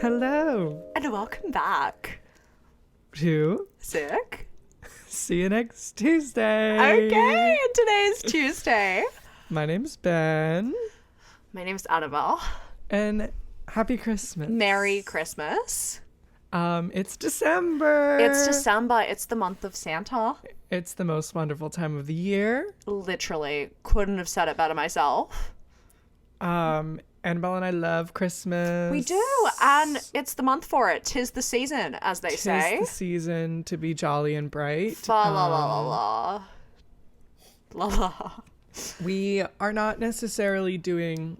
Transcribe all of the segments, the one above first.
Hello. And welcome back To Sick. See you next Tuesday. Okay, and today's Tuesday. My name's Ben. My name's Annabel. And happy Christmas. Merry Christmas. It's December. It's December. It's the month of Santa. It's the most wonderful time of the year. Literally, couldn't have said it better myself. Annabelle and I love Christmas. We do, and it's the month for it. 'Tis the season, as they say. 'Tis the season to be jolly and bright. Fa la la la la. La la. We are not necessarily doing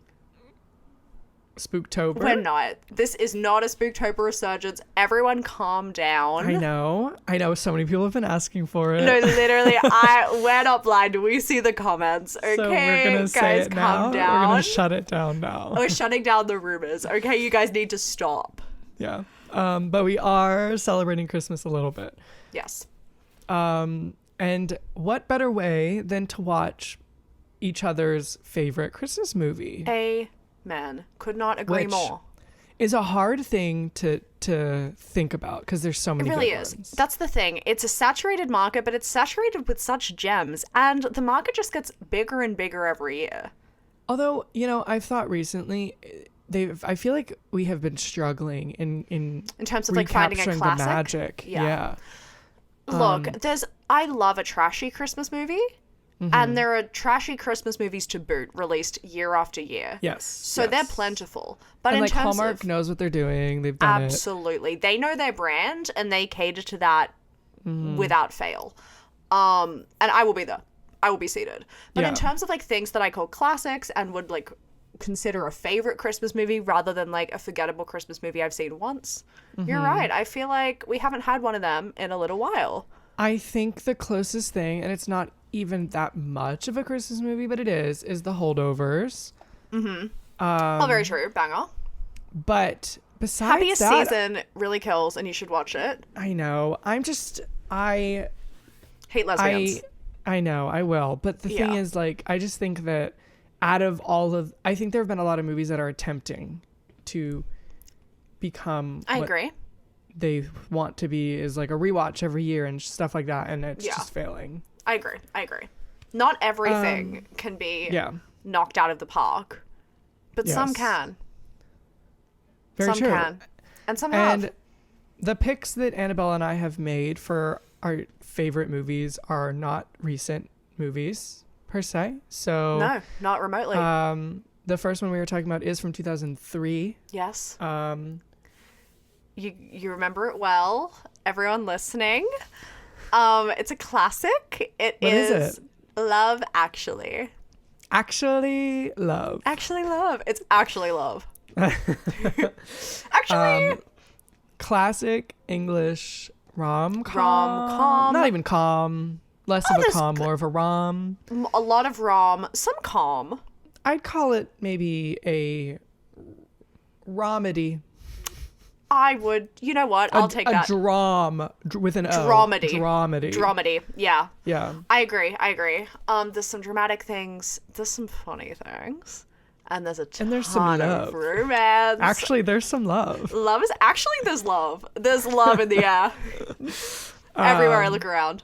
Spooktober. We're not. This is not a Spooktober resurgence. Everyone calm down. I know. So many people have been asking for it. No, literally, we're not blind. We see the comments. Okay, So we're gonna say guys, it calm now. down. We're gonna shut it down now. We're shutting down the rumors. Okay, you guys need to stop. Yeah. But we are celebrating Christmas a little bit. Yes. And what better way than to watch each other's favorite Christmas movie? Amen. Could not agree Which more. Is a hard thing to think about because there's so many It really good is. ones. That's the thing. It's a saturated market, but it's saturated with such gems, and the market just gets bigger and bigger every year. Although, I've thought recently I feel like we have been struggling in terms of like finding a recapturing classic. the magic. Yeah. Look, I love a trashy Christmas movie, and there are trashy Christmas movies to boot, released year after year. Yes. So they're plentiful. But And in like terms Hallmark of knows what they're doing. They've done absolutely, they know their brand and they cater to that without fail. And I will be there. I will be seated. But in Yeah. terms of like things that I call classics and would like consider a favorite Christmas movie rather than like a forgettable Christmas movie I've seen once, you're right. I feel like we haven't had one of them in a little while. I think the closest thing, and it's not even that much of a Christmas movie, but it is The Holdovers. Oh, very true. Banger. But besides Happiest that, Season really kills and you should watch it. I know. I Hate lesbians. I know, I will. But the thing Yeah. is, like, I just think that out of I think there have been a lot of movies that are attempting to become I what agree. they want to be, is like a rewatch every year and stuff like that, and it's Yeah. just failing. I agree. Not everything can be Yeah. knocked out of the park, but some Yes. can. Very Some true. can. And some And have. the picks that Annabelle and I have made for our favorite movies are not recent movies per se. So No, not remotely. the first one we were talking about is from 2003. Yes. You remember it well, everyone listening. It's a classic. What is it? Love Actually. Actually Love. Actually Love. It's Actually Love. Actually. Classic English rom-com. Rom-com. Not even com. Less of a com, more of a rom. A lot of rom, some calm. I'd call it maybe a romedy. I would, you know what? I'll take that. A with an O. Dramedy. Dramedy. Dramedy. Yeah. Yeah. I agree. There's some dramatic things. There's some funny things. And there's a ton And there's some of love. romance. Actually, there's some love. Love is actually there's love. There's love in the air. Everywhere I look around.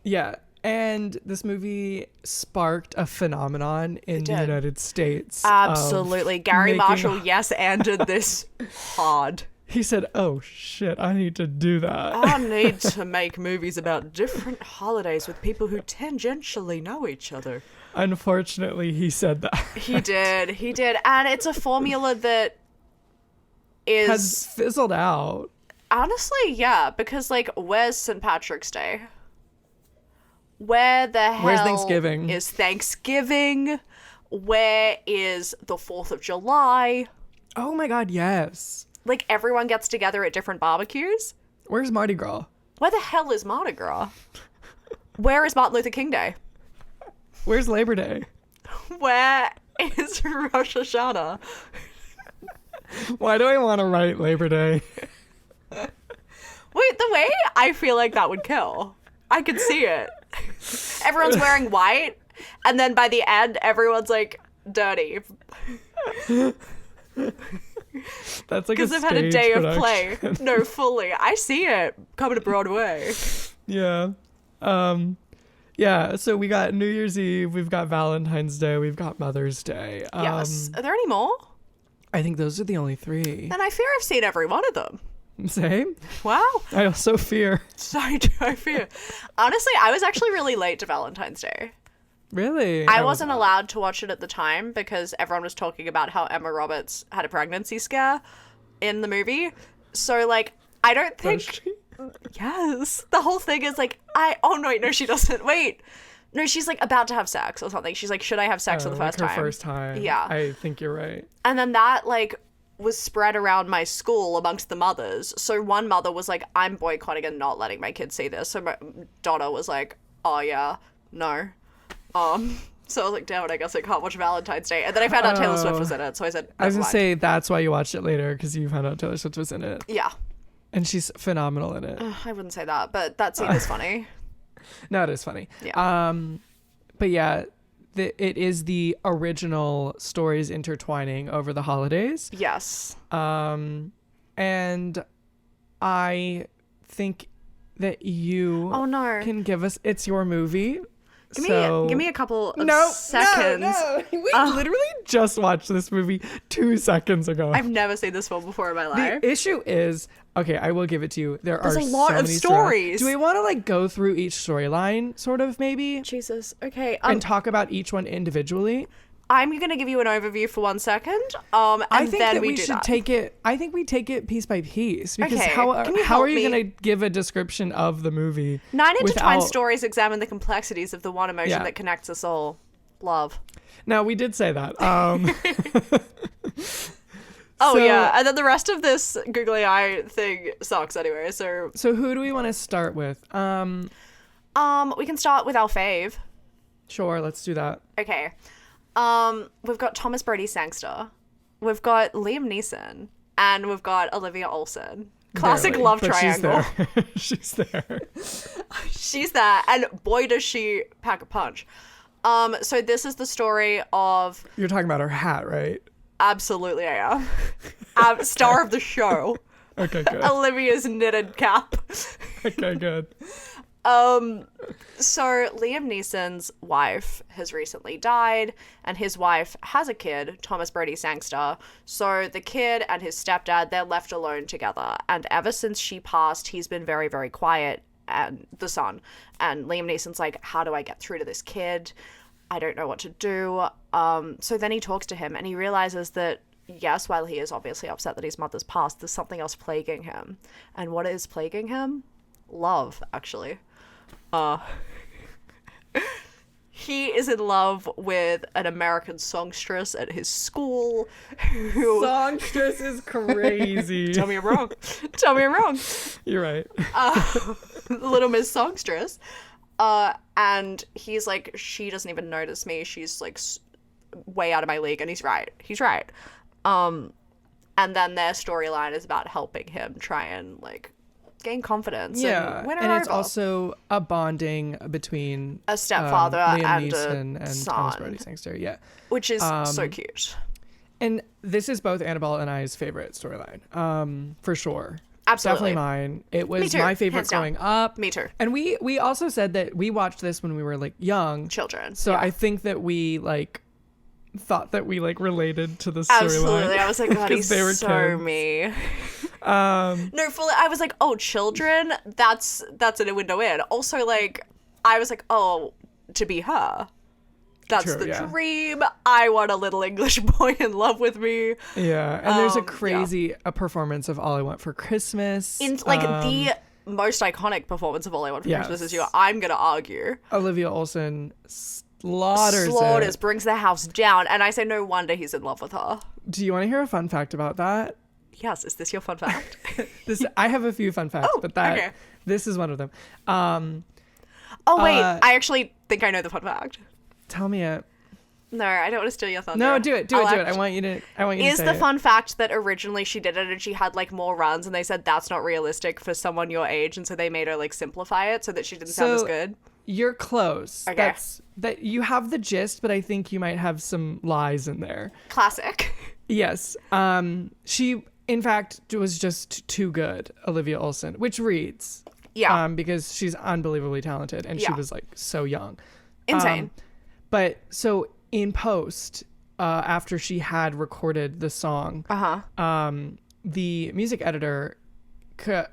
Yeah. And this movie sparked a phenomenon in the did. United States. Absolutely. Gary making- Marshall, yes, and did this hard. He said, "Oh shit, I need to do that." I need to make movies about different holidays with people who tangentially know each other. Unfortunately, he said that. He did. And it's a formula that is... Has fizzled out. Honestly, yeah, because, like, where's St. Patrick's Day? Where the hell Where's Thanksgiving? is Thanksgiving? Where is the 4th of July? Oh my god, yes. Like, everyone gets together at different barbecues? Where's Mardi Gras? Where the hell is Mardi Gras? Where is Martin Luther King Day? Where's Labor Day? Where is Rosh Hashanah? Why do I want to write Labor Day? Wait, the way I feel like that would kill. I could see it. Everyone's wearing white, and then by the end, everyone's like dirty. That's like a because they've had a day of play. production. No, fully. I see it coming to Broadway. Yeah. Yeah, so we got New Year's Eve, we've got Valentine's Day, we've got Mother's Day. Yes. Are there any more? I think those are the only 3. Then I fear I've seen every one of them. Same. Wow. I also fear. So do I fear. Honestly, I was actually really late to Valentine's Day. Really? I wasn't allowed to watch it at the time because everyone was talking about how Emma Roberts had a pregnancy scare in the movie. So, like, I don't think... Yes. The whole thing is like, oh, no, wait, no, she doesn't. Wait. No, she's like about to have sex or something. She's like, should I have sex for the first time? First time. Yeah. I think you're right. And then that, like, was spread around my school amongst the mothers. So one mother was like, I'm boycotting and not letting my kids see this. So my daughter was like, oh, yeah, no. So I was like, damn it, I guess I can't watch Valentine's Day. And then I found out Taylor Swift was in it. So I said, I was going to say, that's why you watched it later, because you found out Taylor Swift was in it. Yeah. And she's phenomenal in it. I wouldn't say that, but that scene is funny. No, it is funny. Yeah. But yeah, it is the original stories intertwining over the holidays. Yes. And I think that you can give us, it's your movie. Give me a couple of seconds. No. We literally just watched this movie 2 seconds ago. I've never seen this film before in my life. The issue is, okay, I will give it to you. There's a lot of stories. Do we want to like go through each storyline, sort of maybe, Jesus. Okay. and talk about each one individually? I'm going to give you an overview for 1 second. And I think then that we do should that. take it. I think we take it piece by piece, because Okay, how can you how help are you me? going to give a description of the movie? 9 intertwined without... stories examine the complexities of the one emotion that connects us all. Love. Now, we did say that. Oh, yeah. And then the rest of this googly eye thing sucks anyway. So who do we want to start with? we can start with our fave. Sure, let's do that. Okay. We've got Thomas Brodie-Sangster. We've got Liam Neeson. And we've got Olivia Olsen. Classic Barely, love but triangle. She's there. She's there. And boy, does she pack a punch. So this is the story of... You're talking about her hat, right? Absolutely I am. Star of the show. Okay, good. Olivia's knitted cap. Okay, good. So Liam Neeson's wife has recently died, and his wife has a kid, Thomas Brodie-Sangster. So the kid and his stepdad, they're left alone together. And ever since she passed, he's been very, very quiet, and the son. And Liam Neeson's like, how do I get through to this kid? I don't know what to do. So then he talks to him, and he realizes that, yes, while he is obviously upset that his mother's passed, there's something else plaguing him. And what is plaguing him? Love, actually. He is in love with an American songstress at his school who... Songstress is crazy. Tell me I'm wrong. Tell me I'm wrong. You're right. Little Miss Songstress. And he's like, she doesn't even notice me. She's like way out of my league. And he's right. He's right. And then their storyline is about helping him try and like gain confidence. Yeah, and win her and it's over. also a bonding between A stepfather Liam and Neeson a and son. Thomas Brodie-Sangster. Yeah, Which is so cute. and this is both Annabelle and I's favorite storyline, for sure. Absolutely. Definitely mine. It Me was too, my favorite hands down. growing up. Me too. And we also said that we watched this when we were like young Children. So yeah. I think that we like thought that we like related to the storyline. Absolutely. I was like, God, he's they were so kids. me. No, fully. I was like, oh, children. That's a window in. Also, like, I was like, oh, to be her. That's True, the yeah. dream. I want a little English boy in love with me. Yeah, and there's a crazy a performance of All I Want for Christmas. In like the most iconic performance of All I Want for Yes. Christmas is You. I'm gonna argue. Olivia Olsen slaughters it. Brings the house down, and I say no wonder he's in love with her. Do you want to hear a fun fact about that? Yes, is this your fun fact? I have a few fun facts, but okay. This is one of them. Oh wait, I actually think I know the fun fact. Tell me it. No, I don't want to steal your thunder. No, do it. I want you to. Is say the it. fun fact that originally she did it and she had like more runs, and they said that's not realistic for someone your age, and so they made her like simplify it so that she didn't sound as good. You're close. Okay. That you have the gist, but I think you might have some lies in there. Classic. Yes. She, in fact, was just too good, Olivia Olsen, which reads. Yeah. Because she's unbelievably talented, and she Yeah. was like so young. Insane. But so in post, after she had recorded the song, the music editor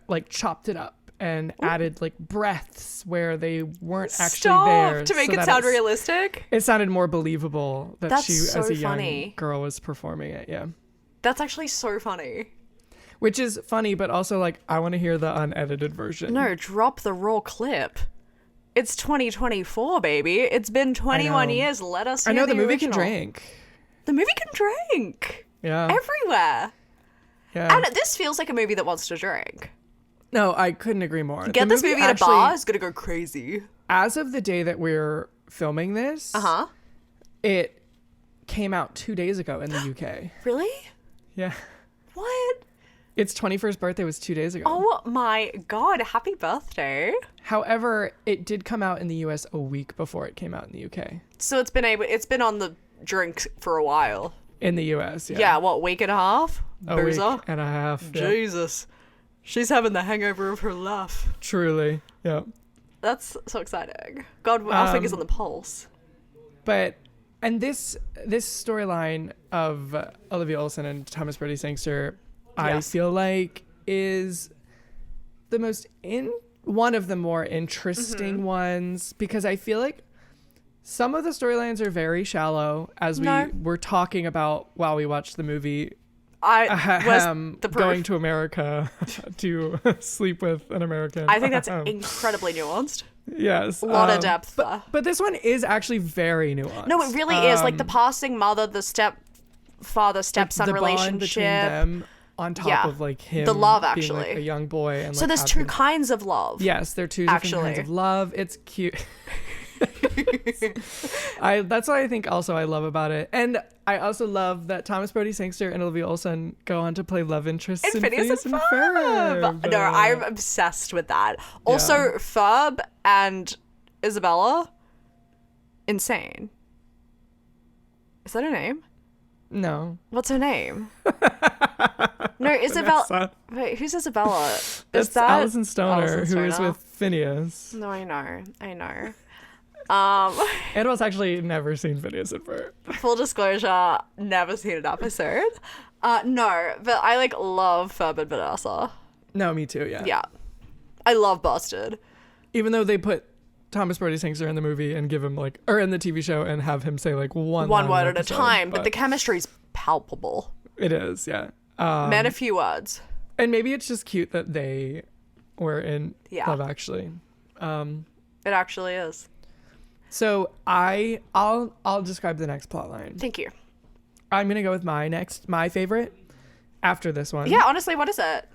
like chopped it up and added like breaths where they weren't actually there to make so it that sound realistic. It sounded more believable that That's she, so as a funny. young girl, was performing it. Yeah. That's actually so funny. Which is funny, but also like, I want to hear the unedited version. No, drop the raw clip. It's 2024, baby. It's been 21 years. Let us hear I know the movie original. can drink. The movie can drink. Yeah. Everywhere. Yeah. And this feels like a movie that wants to drink. No, I couldn't agree more. Get this movie in a bar is gonna go crazy. As of the day that we're filming this, it came out 2 days ago in the UK. Really? Yeah. What? Its 21st birthday was 2 days ago. Oh my god, happy birthday. However, it did come out in the US a week before it came out in the UK. So it's been on the drink for a while. In the US, yeah. Yeah, what, week and a half? A Boozer? week and a half. Yeah. Jesus. She's having the hangover of her life. Truly, yeah. That's so exciting. God, our fingers on the pulse. And this storyline of Olivia Olsen and Thomas Brodie-Sangster, I feel like is the one of the more interesting ones, because I feel like some of the storylines are very shallow, as we were talking about while we watched the movie. Going to America to sleep with an American. I think that's incredibly nuanced. Yes. A lot of depth there. But this one is actually very nuanced. No, it really is. Like the passing mother, the stepfather, stepson the relationship. Bond between them on top of like him. The love, being, actually. like, a young boy. And, so like, there's two kinds of love. Yes, there are two different kinds of love. It's cute. That's what I think also I love about it. And I also love that Thomas Brodie-Sangster and Olivia Olsen go on to play love interests in Phineas and Ferb. No, I'm obsessed with that. Also, Ferb and Isabella, insane. Is that her name? No. What's her name? No, Isabella. Wait, who's Isabella? That's Alison Stoner, who is with Phineas. No, I know. Annabelle's actually never seen Phineas and Ferb. Full disclosure, never seen an episode. No, but I like love Ferb and Vanessa. No, me too, yeah. Yeah. I love Busted. Even though they put Thomas Brodie-Sangster in the movie and give him like, or in the TV show and have him say like one word at a time, but the chemistry's palpable. It is, yeah. Men a few words. And maybe it's just cute that they were in Love Actually. It actually is. So I'll describe the next plot line. Thank you. I'm gonna go with my favorite after this one. Yeah, honestly, what is it?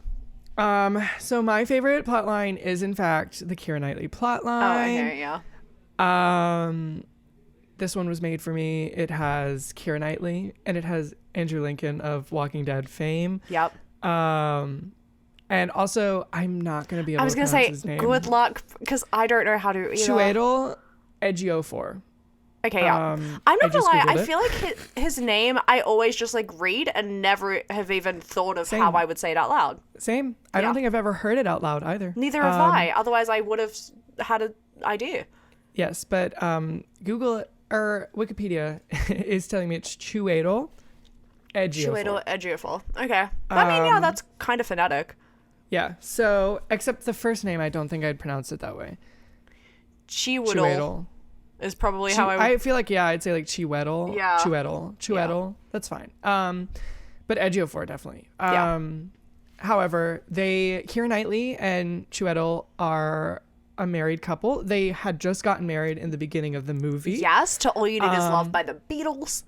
So my favorite plot line is in fact the Keira Knightly plot line. Oh, okay, yeah. This one was made for me. It has Keira Knightly and it has Andrew Lincoln of Walking Dead fame. Yep. And also I'm not gonna be able to pronounce his name. Good luck, because I don't know how to either. Chiwetel Ejiofor. Okay, yeah. I'm not gonna lie, I feel like his name I always just like read and never have even thought of how I would say it out loud. Same. I don't think I've ever heard it out loud either. Neither have I. Otherwise I would have had an idea. Yes, but Google or Wikipedia is telling me it's Chiwetel Ejiofor. Chiwetel Ejiofor. Okay. I mean, yeah, that's kind of phonetic. Yeah. So, except the first name, I don't think I'd pronounce it that way. Chiwetel is probably how I feel like, I'd say like Chiwetel. Yeah. Chiwetel. Yeah. That's fine. But Ejiofor, definitely. However, Keira Knightly and Chiwetel are a married couple. They had just gotten married in the beginning of the movie. Yes, to All You Need Is Love by the Beatles.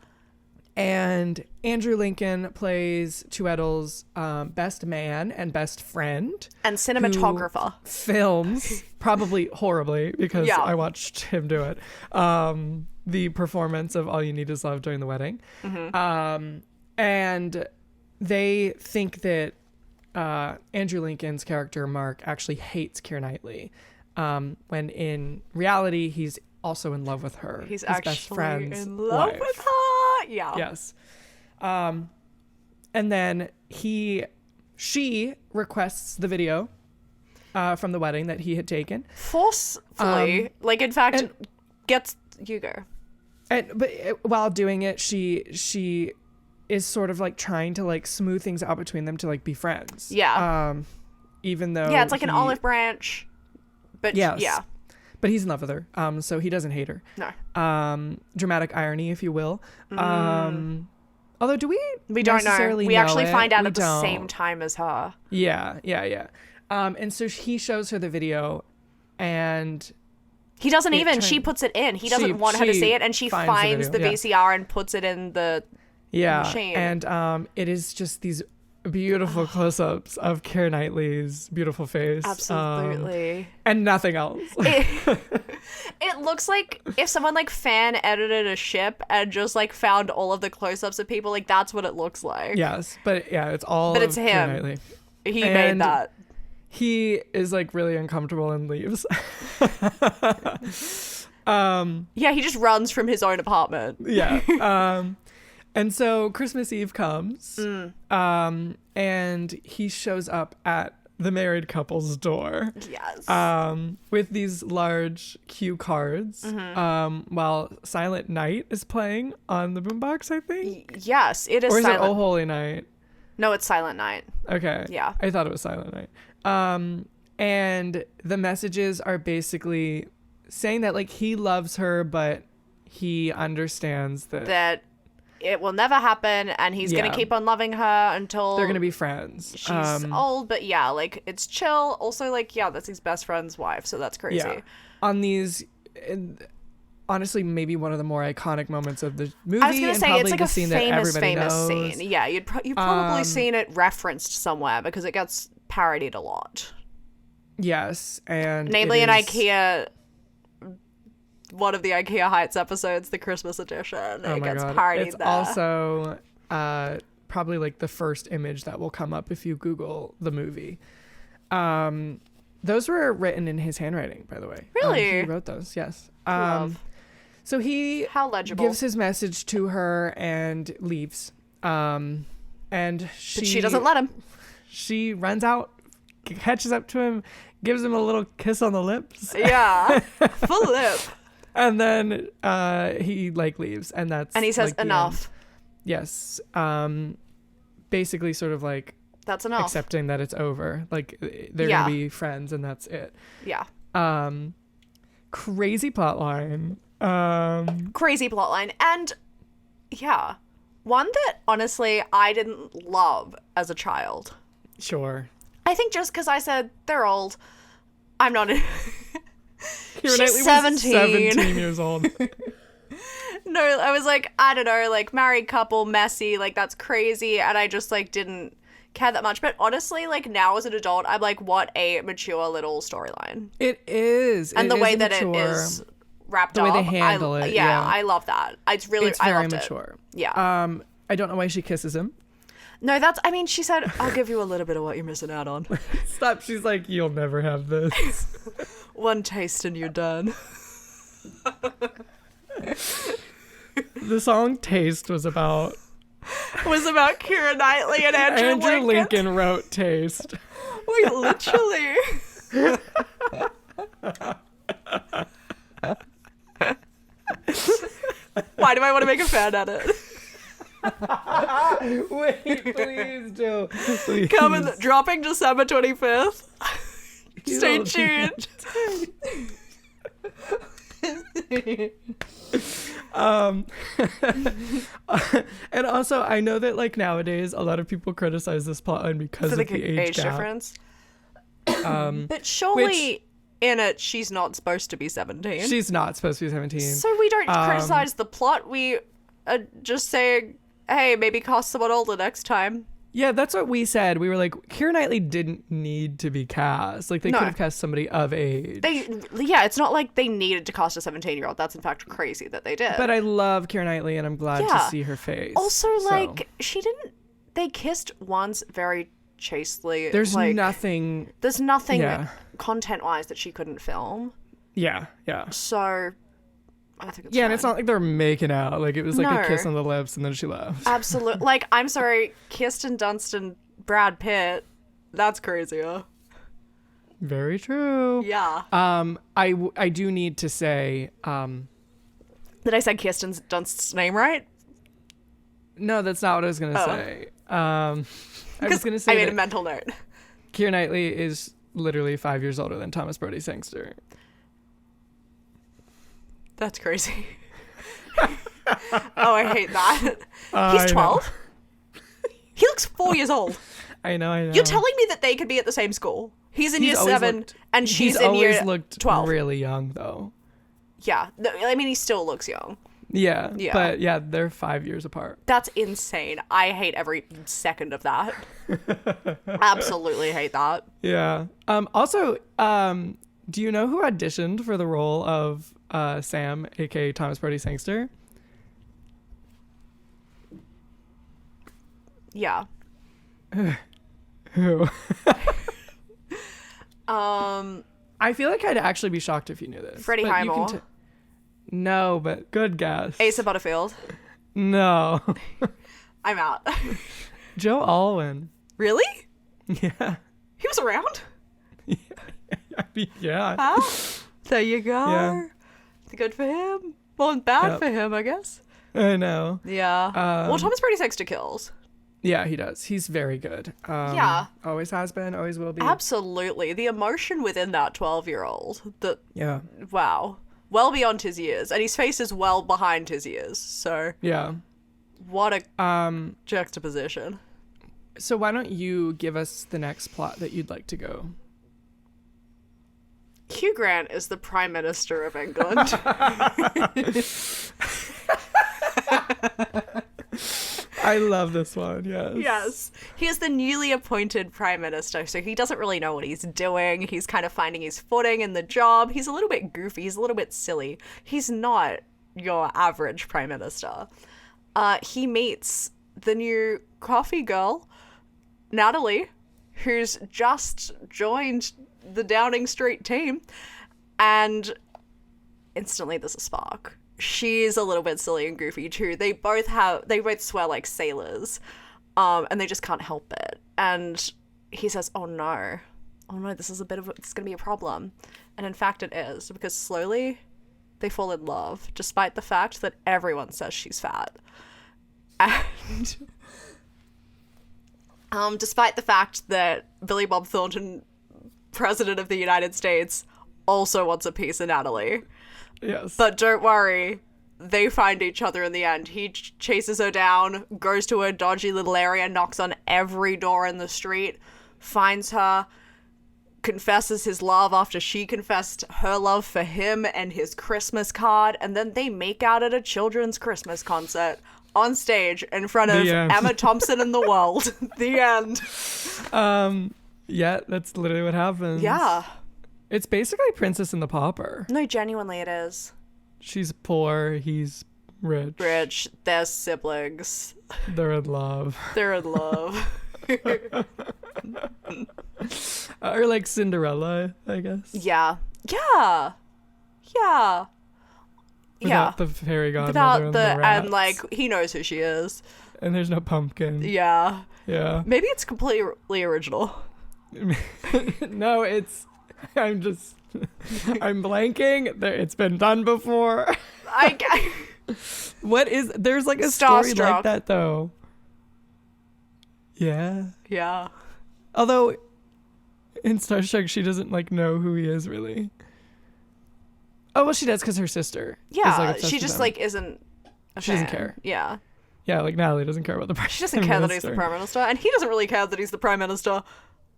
And Andrew Lincoln plays Chiwetel's best man and best friend. And cinematographer. Films, probably horribly, because I watched him do it, the performance of All You Need Is Love during the wedding. Mm-hmm. And they think that Andrew Lincoln's character, Mark, actually hates Keira Knightly. when in reality he's also in love with her. He's his actually best friend's in love wife. with her. Yeah. Yes. And then she requests the video from the wedding that he had taken Forcefully. Like, in fact, gets Hugo. But while doing it, she is sort of like trying to like smooth things out between them to like be friends. Yeah. Even though it's like an olive branch. But yes. yeah. But he's in love with her. So he doesn't hate her. No. Dramatic irony, if you will. Although we don't know. We actually find out at the same time as her. Yeah. And so he shows her the video, and he doesn't even. She puts it in. He doesn't want her to see it, and she finds the VCR and puts it in the machine. And it is just these beautiful close-ups of Keira Knightley's beautiful face. Absolutely. And nothing else. It looks like if someone like fan edited a ship and just like found all of the close-ups of people, like that's what it looks like. Yes, but yeah, it's all. But it's Keira him. Knightley. He made that. He is like really uncomfortable and leaves. Yeah, he just runs from his own apartment. Yeah. And so Christmas Eve comes, and he shows up at the married couple's door. Yes. With these large cue cards, while Silent Night is playing on the boombox, I think. Yes, it is. Or is Silent... it Oh Holy Night? No, it's Silent Night. Okay. Yeah. I thought it was Silent Night. And the messages are basically saying that like he loves her, but he understands that it will never happen, and he's gonna keep on loving her until they're gonna be friends. She's old, but yeah, like it's chill. Also, like that's his best friend's wife, so that's crazy. Yeah. On these, honestly, maybe one of the more iconic moments of the movie. I was gonna say it's like a famous knows. scene. Yeah, you've probably seen it referenced somewhere because it gets parodied a lot. Yes, and namely in IKEA. One of the IKEA Heights episodes, the Christmas edition. It gets parodied it's there. Also probably like the first image that will come up if you Google the movie. Those were written in his handwriting, by the way. Really? He wrote those, yes. So how legible. Gives his message to her and leaves. And but she doesn't let him. She runs out, catches up to him, gives him a little kiss on the lips. Yeah, full lip. And then he like leaves, and he says like, enough. Yes. Basically sort of like that's enough. Accepting that it's over. Like they're gonna be friends and that's it. Yeah. Crazy plot line. Crazy plot line. And yeah. One that honestly I didn't love as a child. Sure. I think just because I said they're old, I'm not She's 17 years old. No, I was like, I don't know, like married couple, messy, like that's crazy, and I just like didn't care that much. But honestly, like now as an adult, I'm like, what a mature little storyline. It is, and the way that it is wrapped up, the way they handle it. Yeah, I love that. It's very mature. Yeah. I don't know why she kisses him. No, she said, I'll give you a little bit of what you're missing out on. Stop. She's like, you'll never have this. One taste and you're done. The song Taste was about Keira Knightly and Andrew Lincoln wrote Taste. Wait, literally. Why do I want to make a fan edit? Wait, please do. Please. Dropping December 25th. Stay tuned. And also I know that like nowadays a lot of people criticize this plotline because of the age gap. Difference. But surely in it she's not supposed to be 17. She's not supposed to be 17. So we don't criticize the plot. We are just saying, hey, maybe cast someone older next time. Yeah, that's what we said. We were like, Keira Knightley didn't need to be cast. Like, they could have cast somebody of age. It's not like they needed to cast a 17-year-old. That's, in fact, crazy that they did. But I love Keira Knightley, and I'm glad to see her face. Also, she didn't... They kissed once very chastely. There's like, nothing... There's nothing... Yeah. content-wise that she couldn't film. Yeah. So I think it's Yeah, fine. and it's not like they're making out. Like, it was like No. a kiss on the lips and then she left. Absolutely. Like, I'm sorry, Kirsten Dunst and Brad Pitt, that's crazier. Very true. Yeah. I do need to say, Did I say Kirsten Dunst's name right? no, that's not what I was gonna say. I was gonna say I made that a mental note. Keira Knightly is literally 5 years older than Thomas Brodie-Sangster. That's crazy. Oh, I hate that. He's 12. He looks 4 years old. I know. You're telling me that they could be at the same school? He's in year 7 and she's in always year looked 12. really young, though. Yeah. I mean, he still looks young. Yeah. Yeah. But yeah, they're 5 years apart. That's insane. I hate every second of that. Absolutely hate that. Yeah. Also, do you know who auditioned for the role of Sam, aka Thomas Brodie-Sangster? Yeah. Who? I feel like I'd actually be shocked if you knew this. Freddie but you can Highmore. No, but good guess. Asa Butterfield. No. I'm out. Joe Alwyn. Really? Yeah. He was around? I mean, yeah. Huh? There you go. Yeah. Good for him. Well, bad Yep. for him, I guess. I know. Yeah. Well, Thomas Brodie-Sangster kills. Yeah, he does. He's very good. Yeah. Always has been, always will be. Absolutely. The emotion within that 12-year-old. Yeah. Wow. Well beyond his years. And his face is well behind his years. So Yeah. what a juxtaposition. So why don't you give us the next plot that you'd like to go? Hugh Grant is the Prime Minister of England. I love this one, yes. Yes. He is the newly appointed Prime Minister, so he doesn't really know what he's doing. He's kind of finding his footing in the job. He's a little bit goofy. He's a little bit silly. He's not your average Prime Minister. He meets the new coffee girl, Natalie, who's just joined the Downing Street team, and instantly there's a spark. She's a little bit silly and goofy too. They both swear like sailors, and they just can't help it. And he says, oh no, this is gonna be a problem. And in fact it is, because slowly they fall in love, despite the fact that everyone says she's fat. And despite the fact that Billy Bob Thornton, President of the United States, also wants a piece of Natalie. Yes. But don't worry, they find each other in the end. He chases her down, goes to a dodgy little area, knocks on every door in the street, finds her, confesses his love after she confessed her love for him and his Christmas card, and then they make out at a children's Christmas concert on stage in front of Emma Thompson and the world. The end. Yeah, that's literally what happens. Yeah. It's basically Princess and the Pauper. No, genuinely it is. She's poor, he's rich. Rich, they're siblings. They're in love. They're in love. Or like Cinderella, I guess. Yeah. Yeah. Yeah. Without the fairy godmother and the rats. and like he knows who she is. And there's no pumpkin. Yeah. Yeah. Maybe it's completely original. No, I'm blanking. It's been done before. There's like a story like that though. Yeah. Yeah. Although in Starstruck she doesn't like know who he is really. Oh well, she does because her sister. Yeah, is, like, she just like isn't. She doesn't care. Yeah. Yeah, like Natalie doesn't care about the prime minister. She doesn't care that he's the prime minister, and he doesn't really care that he's the prime minister.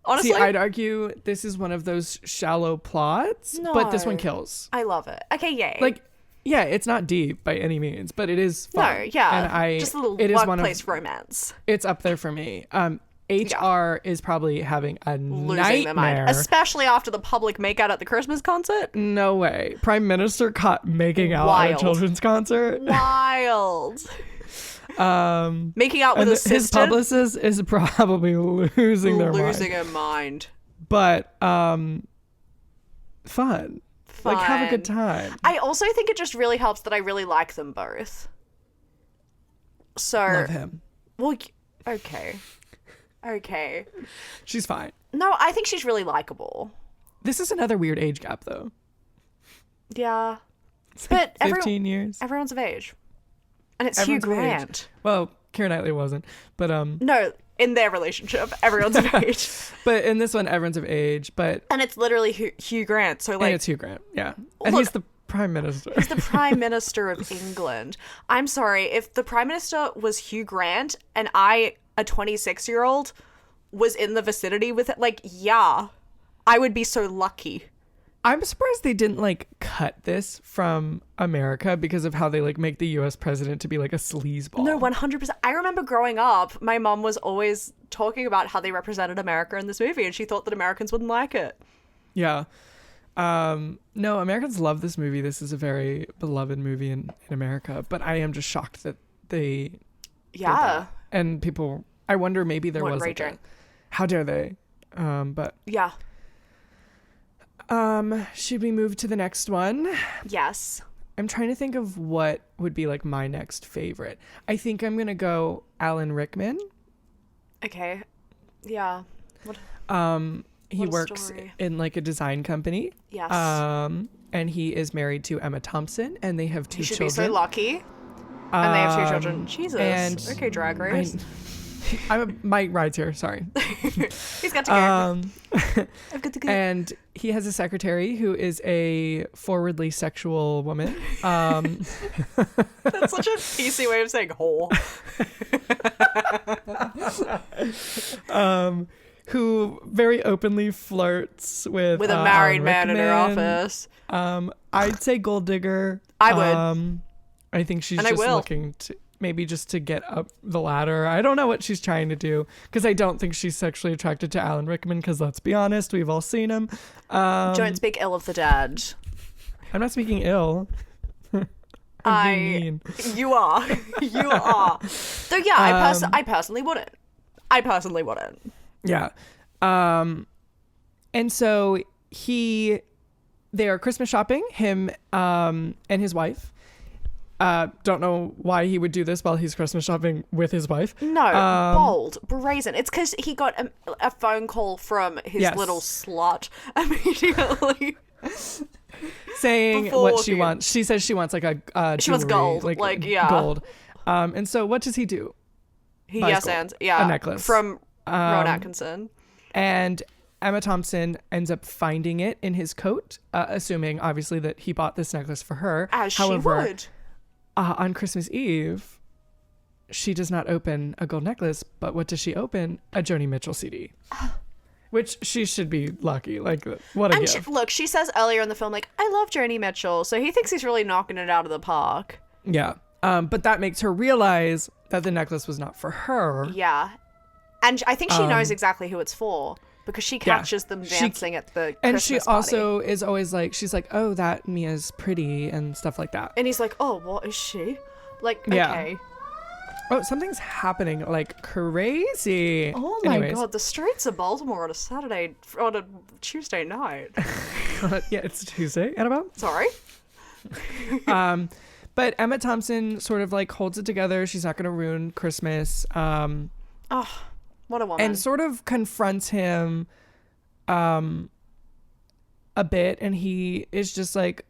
Honestly, see, I'd argue this is one of those shallow plots, but this one kills. I love it. Okay, yay. Like, yeah, it's not deep by any means, but it is fun. No, yeah, and just a little it is workplace romance. It's up there for me. HR is probably having a losing their mind, especially after the public makeout at the Christmas concert. No way, Prime Minister caught making out at a children's concert. Wild. Making out with his publicist is probably losing their mind. Losing her mind. But fun. Like, have a good time. I also think it just really helps that I really like them both. So Love him. Well, okay. She's fine. No, I think she's really likable. This is another weird age gap, though. Yeah. It's like 15 years. Everyone's of age. And it's Everyone's Hugh of age. Grant. Well, Keira Knightly wasn't. But No, in their relationship, everyone's of age. But in this one, everyone's of age. But And it's literally Hugh Grant. So, like, and it's Hugh Grant, yeah. And Look, he's the Prime Minister. He's the Prime Minister of England. I'm sorry, if the Prime Minister was Hugh Grant and I, a 26-year-old, was in the vicinity with it, like, yeah, I would be so lucky. I'm surprised they didn't, like, cut this from America because of how they, like, make the U.S. president to be, like, a sleazeball. No, 100%. I remember growing up, my mom was always talking about how they represented America in this movie, and she thought that Americans wouldn't like it. Yeah. No, Americans love this movie. This is a very beloved movie in America, but I am just shocked that they did that. And people, I wonder, maybe there was like a, how dare they? But yeah. Should we move to the next one? Yes. I'm trying to think of what would be like my next favorite. I think I'm gonna go Alan Rickman. Okay. Yeah. What? He works in like a design company. Yes. And he is married to Emma Thompson, and they have two children. He should be so lucky. And they have two children. Jesus. And okay, Drag Race. My ride's here. Sorry. He's got to go. I've got to go. And he has a secretary who is a forwardly sexual woman. That's such a PC way of saying whore. Who very openly flirts with a married man in her Rickman. office. I'd say gold digger. I would. I think she's just looking to maybe just to get up the ladder. I don't know what she's trying to do because I don't think she's sexually attracted to Alan Rickman because let's be honest, we've all seen him. Don't speak ill of the dead. I'm not speaking ill. I'm being mean. You are. You are. So yeah, I personally wouldn't. Yeah. And so they are Christmas shopping, him and his wife. Don't know why he would do this while he's Christmas shopping with his wife. No, bold, brazen. It's because he got a phone call from his little slut immediately. Saying what she wants. She says she wants like a she wants gold. Like gold. And so what does he do? He and a necklace. From Rowan Atkinson. And Emma Thompson ends up finding it in his coat, assuming obviously that he bought this necklace for her. As However, she would. On Christmas Eve, she does not open a gold necklace, but what does she open? A Joni Mitchell CD. Which she should be lucky. Like, what a gift. Look, she says earlier in the film, like, I love Joni Mitchell, so he thinks he's really knocking it out of the park. Yeah. But that makes her realize that the necklace was not for her. Yeah. And I think she knows exactly who it's for. Because she catches them dancing at the Christmas And she party. also is always like, she's like, oh, that Mia's pretty and stuff like that. And he's like, oh, what is she? Like, okay. Oh, something's happening like crazy. Oh my God, the streets of Baltimore on a Tuesday night. Yeah, it's Tuesday, Annabel. Sorry. But Emma Thompson sort of like holds it together. She's not going to ruin Christmas. Oh, what a woman. And sort of confronts him a bit, and he is just like,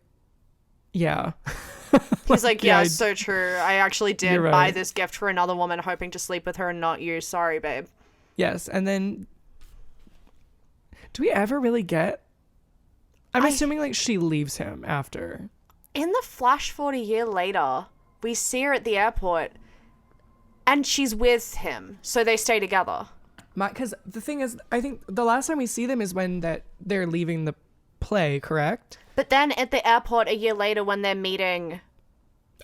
yeah. He's like, yeah, so true. I actually did buy this gift for another woman hoping to sleep with her and not you. Sorry, babe. Yes. And then do we ever really get... I'm assuming like she leaves him after. In the flash forward a year later, we see her at the airport and she's with him. So they stay together. Because the thing is, I think the last time we see them is when they're leaving the play, correct? But then at the airport a year later when they're meeting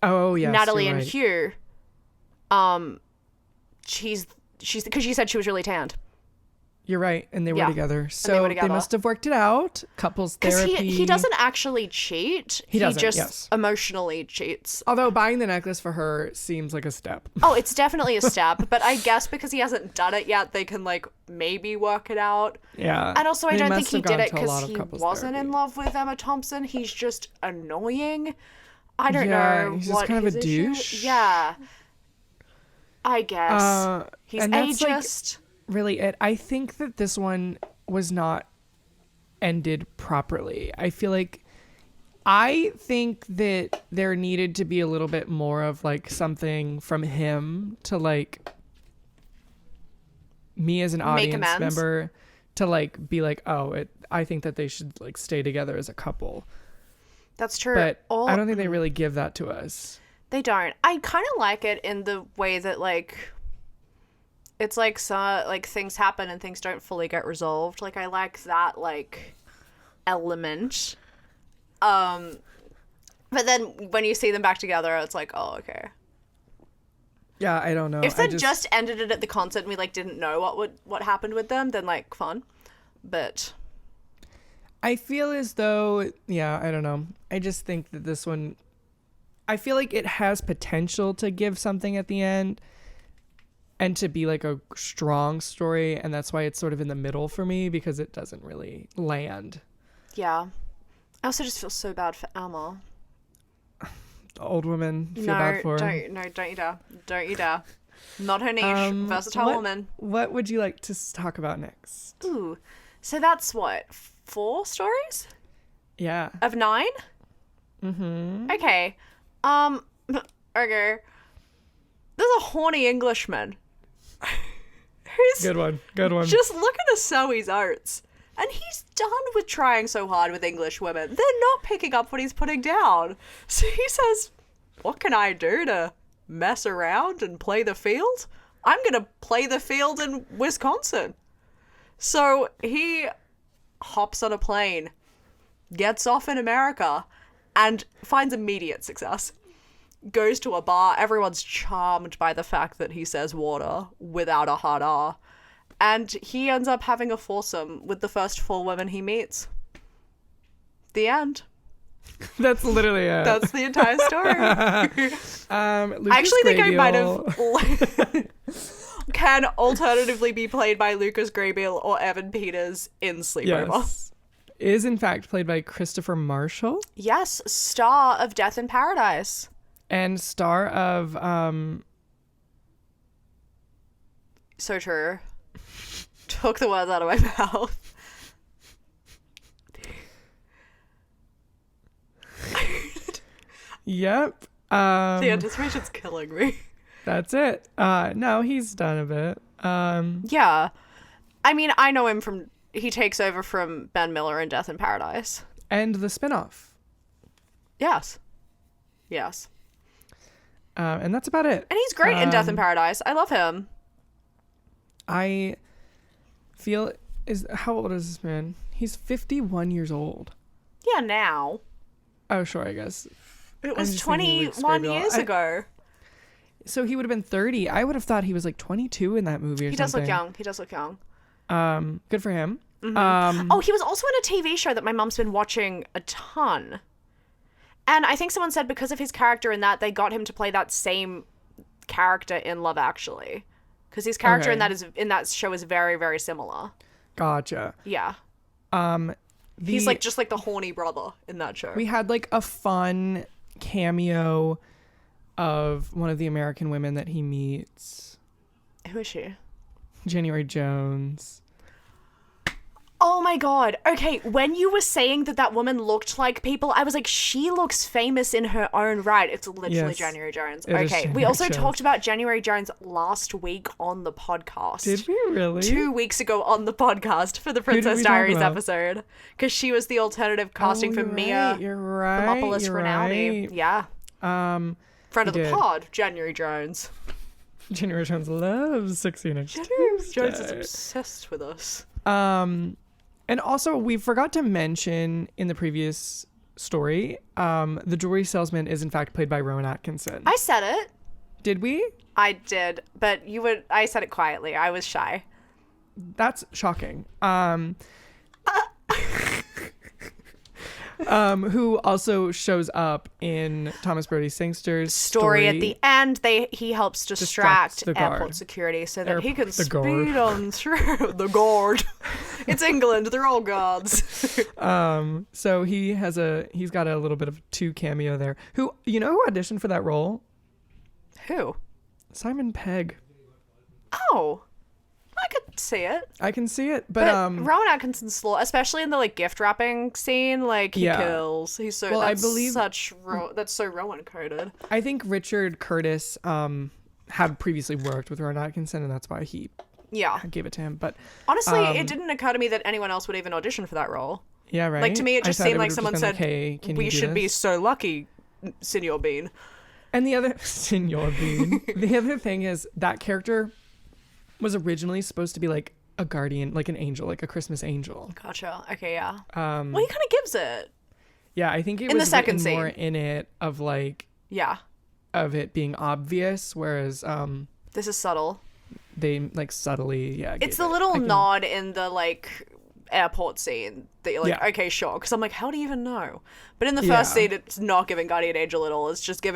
Natalie and Hugh, she's because she said she was really tanned. You're right, and they were Yeah. together. So they were they together. must have worked it out. Couples Because therapy. he doesn't actually cheat. He doesn't, just yes. emotionally cheats. Although buying the necklace for her seems like a step. Oh, it's definitely a step, but I guess because he hasn't done it yet, they can like maybe work it out. Yeah. And also, I They don't must think he have did it gone to a lot because of he couples wasn't therapy. in love with Emma Thompson. He's just annoying. I don't Yeah, know he's just what kind of his a issue- douche. Yeah, I guess he's and that's, like, ageist. really it. I think that this one was not ended properly. I think that there needed to be a little bit more of like something from him to like me as an audience amends. member to like be like, oh, I think that they should like stay together as a couple. That's true. But I don't think they really give that to us. They don't. I kind of like it in the way that like it's like like things happen and things don't fully get resolved. Like I like that like element. But then when you see them back together, it's like, oh, okay. Yeah, I don't know. If they just ended it at the concert and we like didn't know what happened with them, then like fun. But I feel as though, yeah, I don't know. I just think that this one, I feel like it has potential to give something at the end and to be like a strong story. And that's why it's sort of in the middle for me because it doesn't really land. yeah. I also just feel so bad for Emma. The old woman, feel bad for her. Don't you dare. Don't you dare. Not her niche. Versatile woman. What would you like to talk about next? Ooh. So that's what? 4 stories? Yeah. Of 9? Mm-hmm. Okay. Okay. There's a horny Englishman. Who's Good one. just looking at Zoe's oats. And he's done with trying so hard with English women. They're not picking up what he's putting down. So he says, what can I do to mess around and play the field? I'm going to play the field in Wisconsin. So he hops on a plane, gets off in America, and finds immediate success. Goes to a bar. Everyone's charmed by the fact that he says water without a hard R. And he ends up having a foursome with the first 4 women he meets. The end. That's literally it. That's the entire story. I actually think I might have... Can alternatively be played by Lucas Grabeel or Evan Peters in Sleepover. Yes. Is in fact played by Christopher Marshall. Yes, star of Death in Paradise. And star of So true. Took the words out of my mouth. Yep. The anticipation's killing me. That's it. No, he's done a bit. Yeah. I mean, I know him from... He takes over from Ben Miller in Death in Paradise. And the spinoff. Yes. Yes. And that's about it. And he's great in Death in Paradise. I love him. I feel... How old is this man? He's 51 years old. Yeah, now. Oh, sure, I guess. It was 21 years ago. So he would have been 30. I would have thought he was like 22 in that movie or something. He does look young. He does look young. Good for him. Mm-hmm. He was also in a TV show that my mum's been watching a ton. And I think someone said because of his character in that, they got him to play that same character in Love Actually. Because his character in that show is very, very similar. Gotcha. Yeah. He's like just like the horny brother in that show. We had like a fun cameo of one of the American women that he meets. Who is she? January Jones. Oh my god. Okay, when you were saying that woman looked like people, I was like, she looks famous in her own right. It's literally Yes, January Jones. it is Okay, we January also Jones. talked about January Jones last week on the podcast. Did we really? 2 weeks ago on the podcast for the did Princess we talk Diaries about? episode. Because she was the alternative casting for you're Mia right, you're right. Thermopolis You're Rinaldi. right. Yeah. Friend of the did. pod, January Jones. January Jones loves sexy next January Jones is Tuesday. obsessed with us. And also, we forgot to mention in the previous story, the jewelry salesman is in fact played by Rowan Atkinson. I said it. Did we? I did, but I said it quietly. I was shy. that's shocking. Who also shows up in Thomas Brodie-Sangster's story at the end. He helps distract the airport guard. security so that he can The speed guard. on through. The guard. It's England. They're all guards. So he's got a little bit of 2 cameo there. Who auditioned for that role? Who? Simon Pegg. Oh. I could see it. I can see it, but Rowan Atkinson's slow, especially in the like gift wrapping scene, like he kills. He's so I believe that's so Rowan coded. I think Richard Curtis had previously worked with Rowan Atkinson, and that's why he gave it to him. But honestly, it didn't occur to me that anyone else would even audition for that role. Yeah, right. Like to me, it just seemed like someone said, "Hey, "We should be so lucky, Senor Bean." And the other Senor Bean. The other thing is that character was originally supposed to be like a guardian, like an angel, like a Christmas angel. Gotcha. Okay, yeah. Well, he kind of gives it. Yeah, I think it in was the second written scene. more in it of like of it being obvious, whereas this is subtle. They like subtly It's the little nod in the like airport scene that you're like, okay, sure. Because I'm like, how do you even know? But in the first scene, it's not giving Guardian Angel at all. It's just give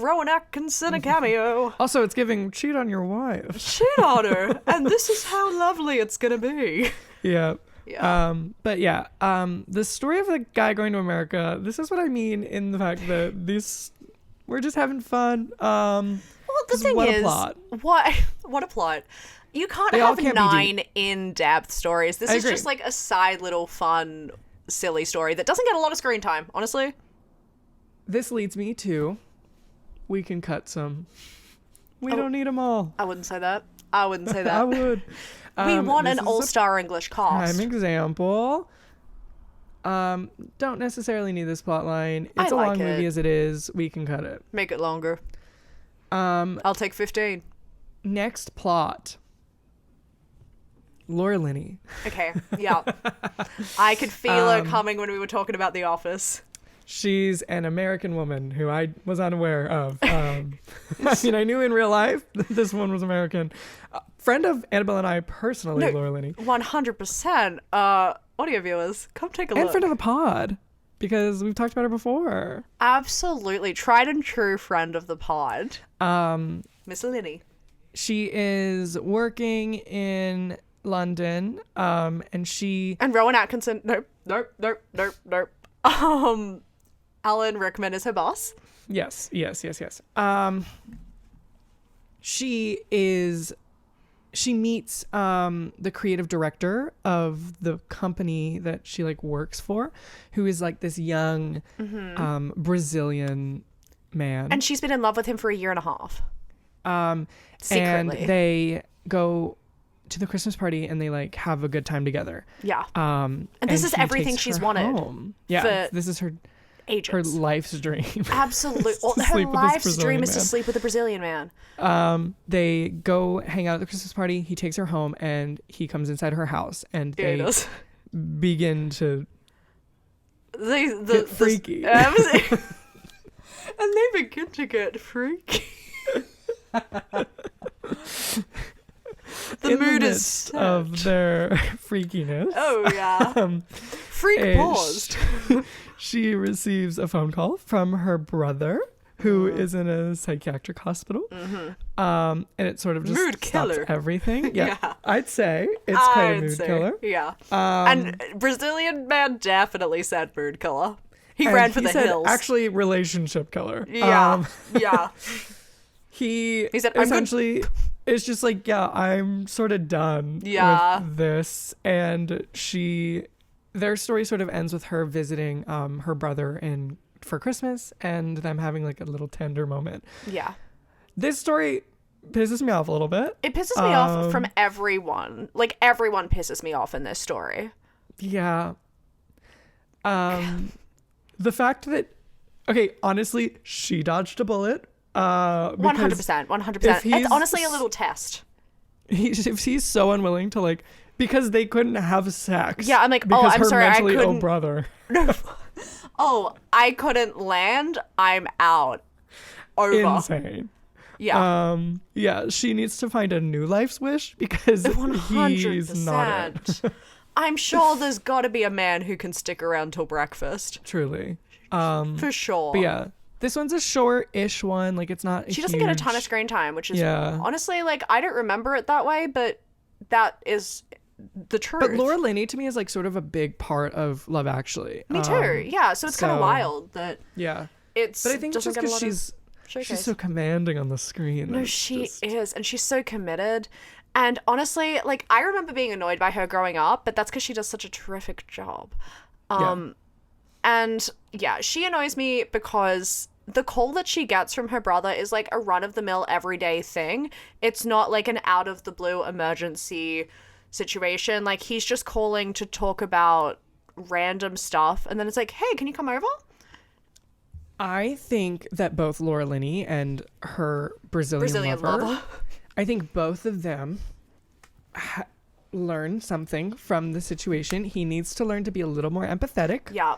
Rowan Atkinson a cameo. Also, it's giving cheat on your wife. Cheat on her. And this is how lovely it's going to be. Yeah. Yeah. But yeah, the story of the guy going to America, this is what I mean in the fact that we're just having fun. Well, the thing is, what a plot. You can't have 9 in-depth stories. This is just like a side little fun, silly story that doesn't get a lot of screen time, honestly. This leads me to, we can cut some. We don't need them all. I wouldn't say that. I would. We want an all-star English cast. Prime example. Don't necessarily need this plot line. It's a long movie as it is. We can cut it. Make it longer. I'll take 15. Next plot. Laura Linney. Okay, yeah. I could feel her coming when we were talking about The Office. She's an American woman who I was unaware of. I mean, I knew in real life that this one was American. Friend of Annabel and I personally, Laura Linney. 100%. Audio viewers, come take a look. And friend of the pod, because we've talked about her before. Absolutely. Tried and true friend of the pod. Miss Linney. She is working in London, and Rowan Atkinson. Nope. Alan Rickman is her boss. Yes. She meets the creative director of the company that she like works for, who is like this young Brazilian man, and she's been in love with him for 1.5 years. Secretly. And they go to the Christmas party and they like have a good time together. Yeah. And this is everything she's wanted. Home. Yeah. This is her ages. Her life's dream. Absolutely. Her life's dream is to sleep with a Brazilian man. They go hang out at the Christmas party. He takes her home and he comes inside her house and they begin to get freaky. And they begin to get freaky. The mood is set of their freakiness. Oh yeah. Freak paused. She receives a phone call from her brother, who is in a psychiatric hospital. And it sort of just mood stops killer. Everything. Yeah. I'd say it's quite a mood killer. Yeah. And Brazilian man definitely said mood killer. He ran for the hills. Actually, relationship killer. Yeah. Yeah. He said, essentially, it's just like, yeah, I'm sort of done with this. And their story sort of ends with her visiting her brother for Christmas and them having like a little tender moment. Yeah. This story pisses me off a little bit. It pisses me off from everyone. Like, everyone pisses me off in this story. Yeah. The fact that, okay, honestly, she dodged a bullet. 100%. It's honestly a little test. If he's so unwilling to like, because they couldn't have sex. Yeah, I'm like, I'm sorry, I couldn't. Ill brother. I couldn't land. I'm out. Over. Insane. Yeah, she needs to find a new life's wish because 100%. he's not it. I'm sure there's got to be a man who can stick around till breakfast. Truly. For sure. But yeah, this one's a short-ish one. Like, it's not She doesn't get a ton of screen time, which is honestly, like, I don't remember it that way, but that is the truth. But Laura Linney to me is like sort of a big part of Love Actually. Me too. Yeah, so it's kind of wild that it's. But I think it's just because she's so commanding on the screen. No, she is, and she's so committed. And honestly, like, I remember being annoyed by her growing up, but that's because she does such a terrific job. And yeah, she annoys me because the call that she gets from her brother is like a run-of-the-mill everyday thing. It's not like an out-of-the-blue emergency situation. Like, he's just calling to talk about random stuff, and then it's like, hey, can you come over? I think that both Laura Linney and her Brazilian lover, I think both of them learn something from the situation. He needs to learn to be a little more empathetic. Yeah.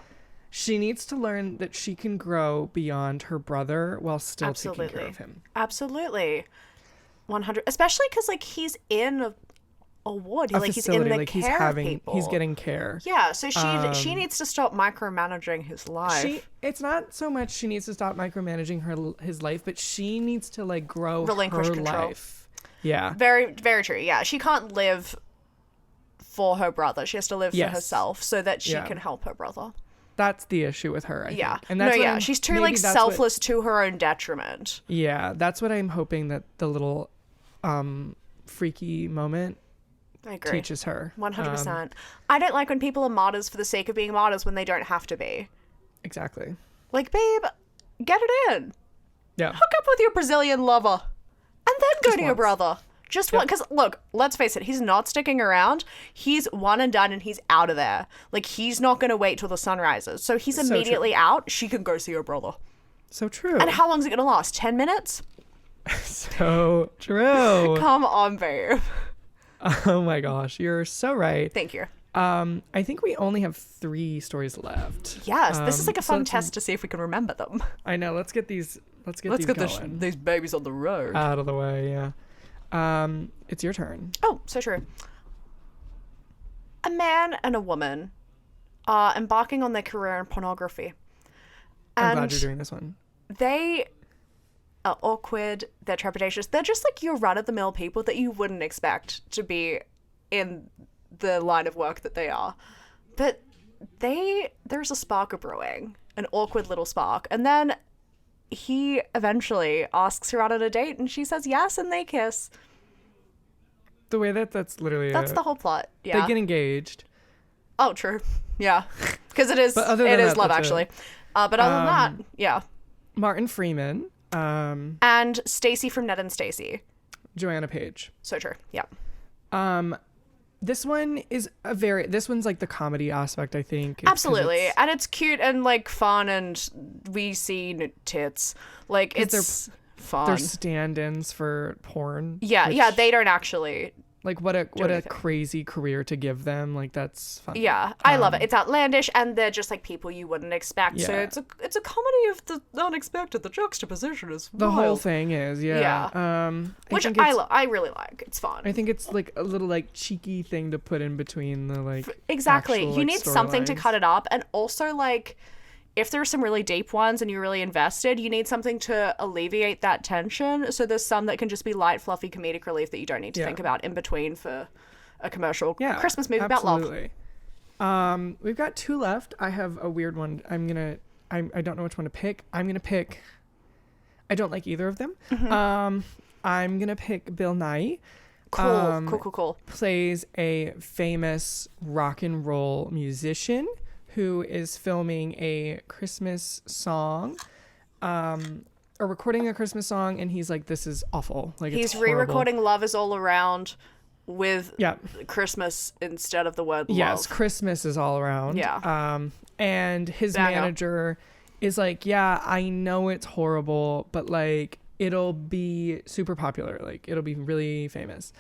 She needs to learn that she can grow beyond her brother while still taking care of him. Absolutely. 100. Especially because, like, he's in a ward. Like, he's in the care of people. He's getting care. Yeah, so she needs to stop micromanaging his life. It's not so much she needs to stop micromanaging his life, but she needs to, like, grow relinquish her control. life. Yeah. Very, very true. Yeah, she can't live for her brother. She has to live for herself so that she can help her brother. That's the issue with her, I think. And that's she's too, like, selfless to her own detriment. Yeah, that's what I'm hoping that the little freaky moment teaches her. 100%. I don't like when people are martyrs for the sake of being martyrs when they don't have to be. Exactly. Like, babe, get it in. Yeah. Hook up with your Brazilian lover. And then go to your brother. Just one, because look, let's face it, he's not sticking around. He's one and done and he's out of there. Like, he's not going to wait till the sun rises. So he's immediately out. She can go see her brother. So true. And how long is it going to last? 10 minutes? So true. Come on, babe. Oh my gosh, you're so right. Thank you. I think we only have 3 stories left. Yes, this is like a fun test to see if we can remember them. I know. Let's get these these babies on the road. Out of the way, yeah. It's your turn. Oh, so true. A man and a woman are embarking on their career in pornography. I'm glad you're doing this one. They are awkward, they're trepidatious. They're just like your run-of-the-mill people that you wouldn't expect to be in the line of work that they are. But there's a spark of brewing, an awkward little spark. And then he eventually asks her out on a date and she says yes and they kiss. The way that's literally that's the whole plot. Yeah. They get engaged. Oh, true. Yeah. Because it is Love Actually. But other than that, yeah. Martin Freeman. And Stacy from Ned and Stacy. Joanna Page. So true. Yeah. This one is this one's like the comedy aspect, I think. Absolutely. And it's cute and like fun and we see tits. Like, it's fun. They're stand-ins for porn. Yeah, they don't actually like what a crazy career to give them. Like, that's fun. Yeah, I love it. It's outlandish and they're just like people you wouldn't expect. Yeah. So it's a comedy of the unexpected. The juxtaposition is the whole thing is, which I really like. It's fun. I think it's like a little like cheeky thing to put in between the like exactly. Actual, you need something to cut it up, and also like if there's some really deep ones and you're really invested, you need something to alleviate that tension. So there's some that can just be light, fluffy comedic relief that you don't need to think about in between for a commercial Christmas movie about love. We've got 2 left. I have a weird one. I don't know which one to pick. I'm gonna pick. I don't like either of them. Mm-hmm. I'm gonna pick Bill Nighy. Cool. Plays a famous rock and roll musician who is filming a Christmas song, or recording a Christmas song, and he's like, this is awful. Like, he's re-recording Love Is All Around with Christmas instead of the word love. Yes, Christmas is all around. Yeah. And his manager is like, yeah, I know it's horrible, but like, it'll be super popular. Like, it'll be really famous.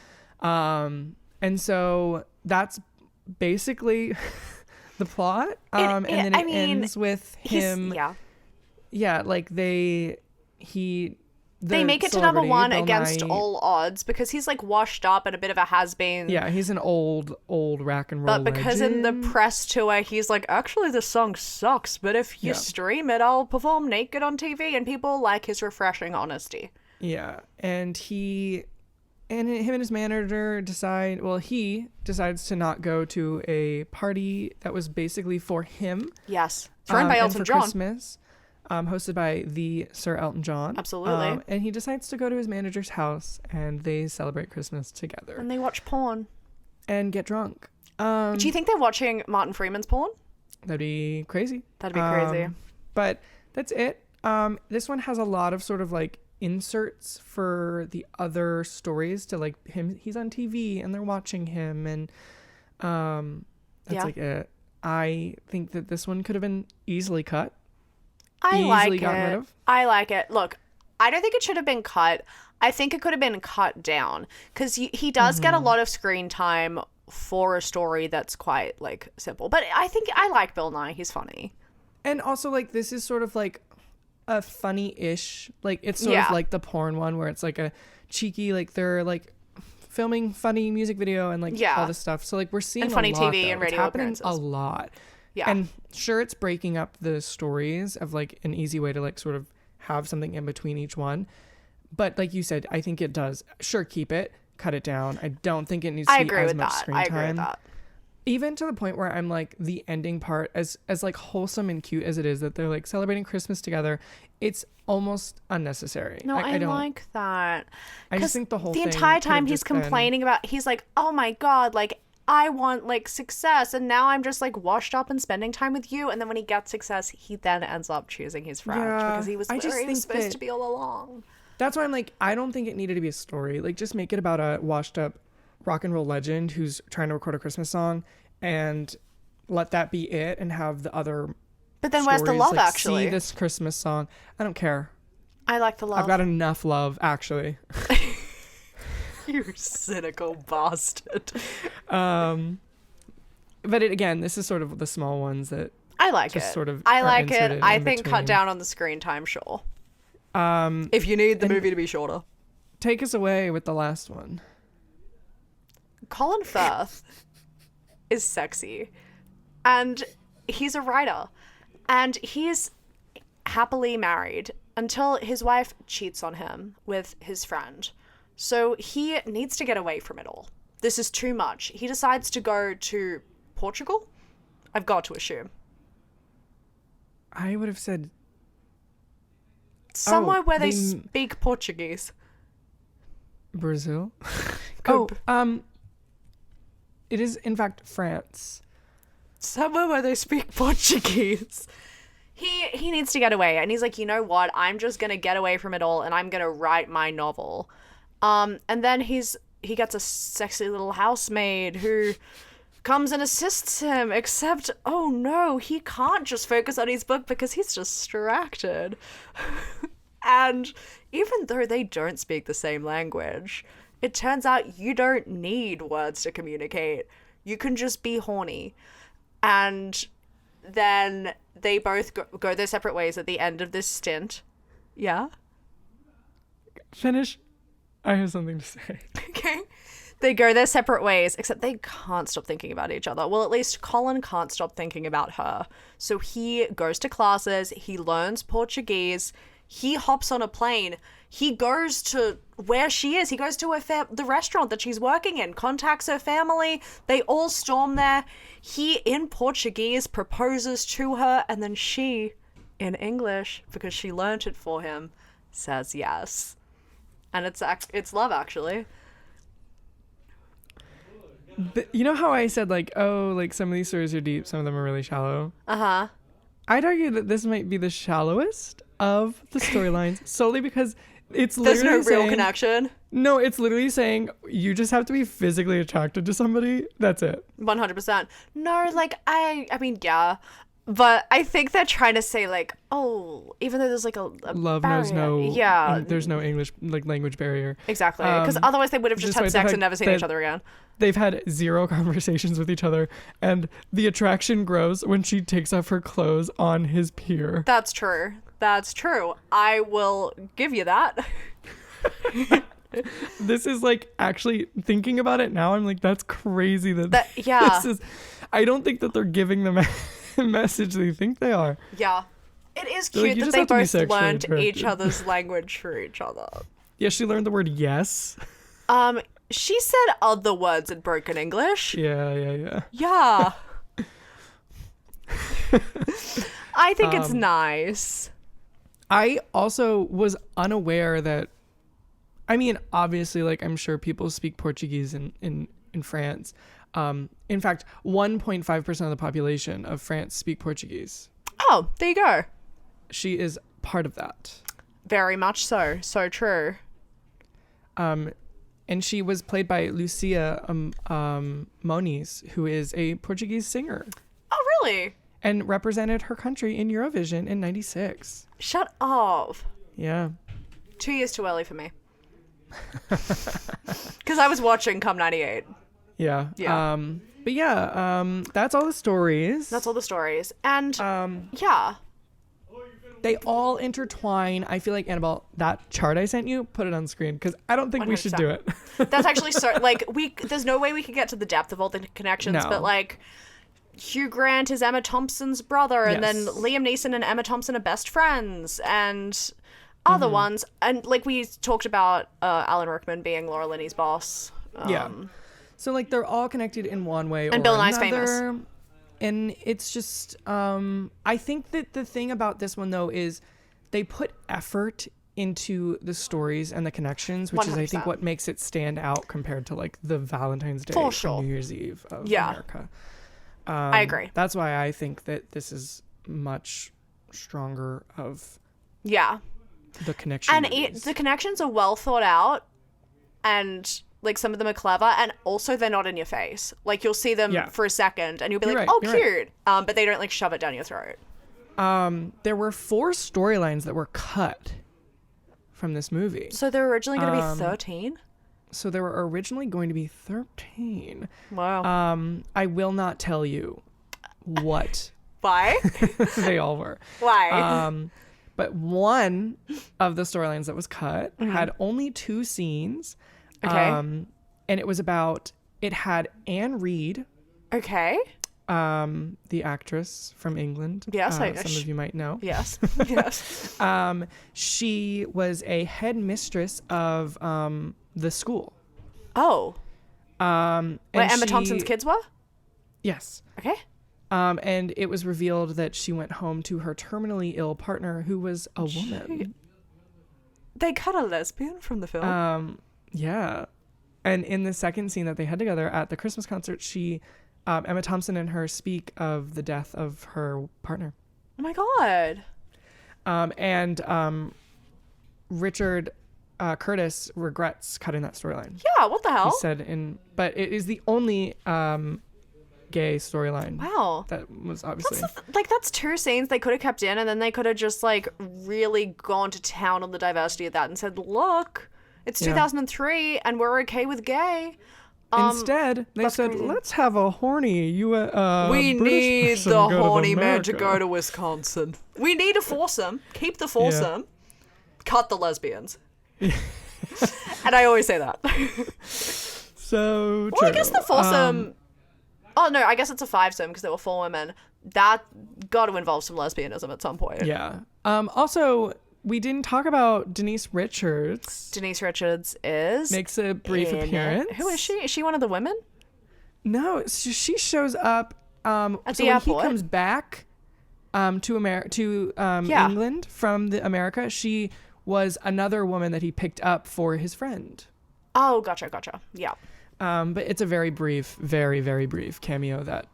And so that's basically the plot. And then it ends with him. Yeah, like he they make it to number one against all odds because he's like washed up and a bit of a has-been. Yeah, he's an old rock and roll But because legend. in the press tour, he's like, actually, this song sucks, but if you stream it, I'll perform naked on TV, and people like his refreshing honesty. Yeah, and him and his manager decide, well, he decides to not go to a party that was basically for him. Yes, thrown by Elton John. Christmas. Hosted by the Sir Elton John. Absolutely. And he decides to go to his manager's house and they celebrate Christmas together. And they watch porn. And get drunk. Do you think they're watching Martin Freeman's porn? That'd be crazy. That'd be crazy. But that's it. This one has a lot of sort of like inserts for the other stories to like him. He's on TV and they're watching him. And that's like it. I think that this one could have been easily cut. I like it. Look, I don't think it should have been cut. I think it could have been cut down because he does get a lot of screen time for a story that's quite like simple. But I think I like Bill Nighy. He's funny. And also like this is sort of like a funny-ish, like it's sort of like the porn one where it's like a cheeky, like they're like filming funny music video and like all this stuff. So like we're seeing and funny a lot, TV though. and radio it's happening appearances. A lot. Yeah. And sure, it's breaking up the stories of like an easy way to like sort of have something in between each one. But like you said, I think it does. Sure, keep it, cut it down. I don't think it needs to be as much screen time. I agree with that. Even to the point where I'm like the ending part, as like wholesome and cute as it is, that they're like celebrating Christmas together, it's almost unnecessary. No, I don't like that. I just think the entire time he's complaining about, he's like, oh my God, like I want like success and now I'm just like washed up and spending time with you. And then when he gets success, he then ends up choosing his friend because he was supposed to be all along. That's why I'm like, I don't think it needed to be a story. Like just make it about a washed up rock and roll legend who's trying to record a Christmas song and let that be it and have the other But then where's the love like, actually? See this Christmas song. I don't care. I like the love. I've got enough love actually. You cynical bastard. But again, this is sort of the small ones that I like just it. Sort of I like it. I think cut down on the screen time, sure. If you need the movie to be shorter. Take us away with the last one. Colin Firth is sexy. And he's a writer. And he's happily married until his wife cheats on him with his friend. So he needs to get away from it all. This is too much. He decides to go to Portugal? I've got to assume. I would have said somewhere where they speak Portuguese. Brazil? It is in fact France. Somewhere where they speak Portuguese. He needs to get away and he's like, you know what? I'm just going to get away from it all and I'm going to write my novel. And then he gets a sexy little housemaid who comes and assists him, except, oh no, he can't just focus on his book because he's distracted. And even though they don't speak the same language, it turns out you don't need words to communicate. You can just be horny. And then they both go their separate ways at the end of this stint. Yeah? Finish. I have something to say. Okay. They go their separate ways, except they can't stop thinking about each other. Well, at least Colin can't stop thinking about her. So he goes to classes, he learns Portuguese, he hops on a plane, he goes to where she is, he goes to the restaurant that she's working in, contacts her family, they all storm there. He, in Portuguese, proposes to her, and then she, in English, because she learnt it for him, says yes. And it's love, actually. You know how I said, like, oh, like, some of these stories are deep, some of them are really shallow? Uh-huh. I'd argue that this might be the shallowest of the storylines, solely because it's literally There's no real connection? No, it's literally saying you just have to be physically attracted to somebody. That's it. 100%. No, like, I mean, yeah. But I think they're trying to say, like, oh, even though there's, like, a love barrier. knows no... Yeah. There's no English, like, language barrier. Exactly. Because otherwise they would have just had sex and never seen each other again. They've had zero conversations with each other, and the attraction grows when she takes off her clothes on his pier. That's true. That's true. I will give you that. This is like actually thinking about it now. I'm like, that's crazy. Yeah. This is. I don't think that they're giving the message they think they are. Yeah. It is They're like, cute "You that just they have to be both sexually learned each attracted." other's language for each other. Yeah, she learned the word yes. She said other words in broken English. Yeah. Yeah. I think it's nice. I also was unaware that, I mean, obviously, like, I'm sure people speak Portuguese in France. In fact, 1.5% of the population of France speak Portuguese. Oh, there you go. She is part of that. Very much so. So true. And she was played by Lucia Moniz, who is a Portuguese singer. Oh, really? And represented her country in Eurovision in 96. Shut up. Yeah. 2 years too early for me. Because I was watching Come 98. Yeah. Yeah. But yeah, that's all the stories. That's all the stories. And yeah. They all intertwine. I feel like, Annabelle, that chart I sent you, put it on screen, because I don't think we should 100%. do it. That's actually so, like, there's no way we could get to the depth of all the connections, No. but, like, Hugh Grant is Emma Thompson's brother, and then Yes. Liam Neeson and Emma Thompson are best friends, and other ones. And, like, we talked about Alan Rickman being Laura Linney's boss. Yeah. So, like, they're all connected in one way or And Bill Nighy's another. famous. And it's just, I think that the thing about this one, though, is they put effort into the stories and the connections, which is, I think, 100%. what makes it stand out compared to, like, the Valentine's Day For or sure. New Year's Eve of Yeah. America. I agree. That's why I think that this is much stronger of Yeah. the connection. And the connections are well thought out, and like some of them are clever, and also they're not in your face. Like you'll see them Yeah. for a second, and you'll be You're like, right, "Oh, you're right. cute," but they don't like shove it down your throat. There were 4 storylines that were cut from this movie. So they're originally going to be 13. So there were originally going to be 13. Wow. I will not tell you what Why? they all were. Why? But one of the storylines that was cut had only 2 scenes. Okay. And it was about, it had Anne Reid, Okay. the actress from England. Yes, some of you might know. Yes. Yes. She was a headmistress of the school. Oh. And Where Emma Thompson's kids were? Yes. Okay. And it was revealed that she went home to her terminally ill partner, who was a woman. They cut a lesbian from the film. Yeah. And in the second scene that they had together at the Christmas concert, Emma Thompson and her speak of the death of her partner. Oh my god. And Richard Curtis regrets cutting that storyline. Yeah, what the hell? He said but it is the only gay storyline. Wow. That was obviously. That's 2 scenes they could have kept in, and then they could have just like really gone to town on the diversity of that and said, look, it's 2003 and we're okay with gay. Instead, they said, crazy. let's have a horny We British need person the go to horny man America." to go to Wisconsin. We need a foursome. Keep the foursome. Cut the lesbians. And I always say that. So Well, I true. guess the foursome... oh, no, I guess it's a 5-some because there were 4 women. That got to involve some lesbianism at some point. Yeah. Also, we didn't talk about Denise Richards. Denise Richards is... Makes a brief in it. appearance. Who is she? Is she one of the women? No, she shows up At so the when airport? he comes back to Yeah. England from America, she was another woman that he picked up for his friend. Oh, gotcha. Yeah. But it's a very brief, very, very brief cameo that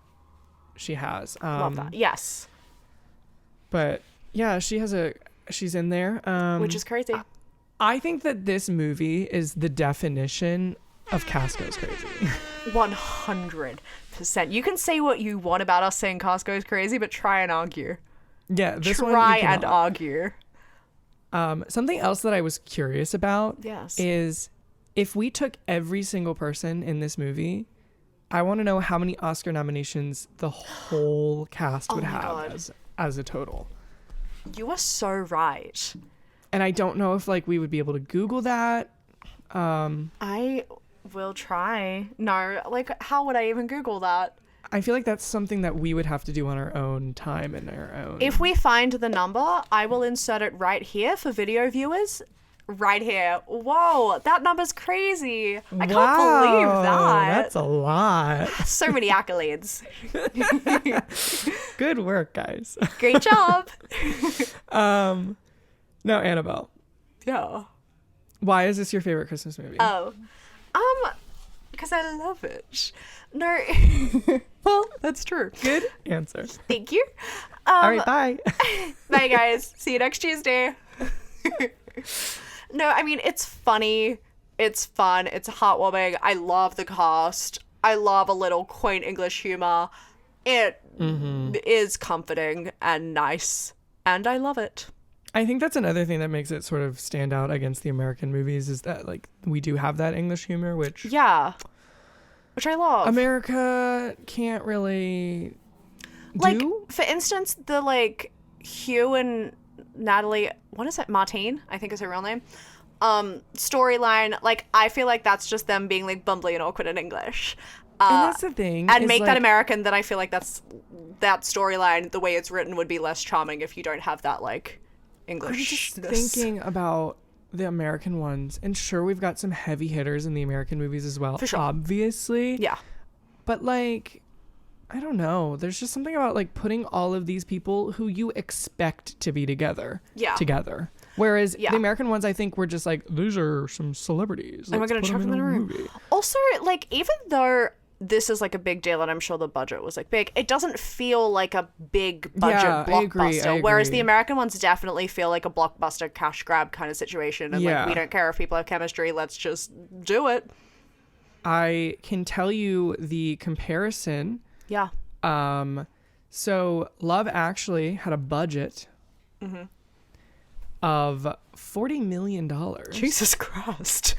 she has. Love that. Yes. But yeah, she's in there. Which is crazy. I think that this movie is the definition of Cast Goes Crazy. 100%. You can say what you want about us saying Cast Goes Crazy, but try and argue. Yeah, this one Try you and cannot. argue. Something else that I was curious about Yes. is if we took every single person in this movie, I want to know how many Oscar nominations the whole cast would my have God. as a total. You are so right. And I don't know if like we would be able to Google that. I will try. No, like, how would I even Google that? I feel like that's something that we would have to do on our own time and our own. If we find the number, I will insert it right here for video viewers. Right here. Whoa, that number's crazy. I can't believe that. That's a lot. So many accolades. Good work, guys. Great job. Now, Annabelle, Yeah. why is this your favorite Christmas movie? Because I love it. No. Well, that's true. Good answer. Thank you. All right, bye. Bye, guys. See you next Tuesday. No, I mean, it's funny. It's fun. It's heartwarming. I love the cast. I love a little quaint English humor. It is comforting and nice, and I love it. I think that's another thing that makes it sort of stand out against the American movies is that, like, we do have that English humor, which I love. America can't really Like, do. for instance, the, like, Hugh and Natalie, what is it? Martine, I think is her real name. Storyline, like, I feel like that's just them being, like, bumbly and awkward in English. And that's the thing. And is, make like, that American, then I feel like that storyline, the way it's written, would be less charming if you don't have that, like, English. I'm just thinking about the American ones, and sure, we've got some heavy hitters in the American movies as well, For sure. obviously. Yeah. But, like, I don't know. There's just something about, like, putting all of these people who you expect to be together. Whereas the American ones, I think, were just like, these are some celebrities. And we're going to chuck them in a room. movie. Also, like, even though this is, like, a big deal, and I'm sure the budget was, like, big, it doesn't feel like a big budget blockbuster. I agree. Whereas the American ones definitely feel like a blockbuster cash grab kind of situation. And, like, we don't care if people have chemistry, let's just do it. I can tell you the comparison. Yeah. So Love Actually had a budget of $40 million. Jesus Christ.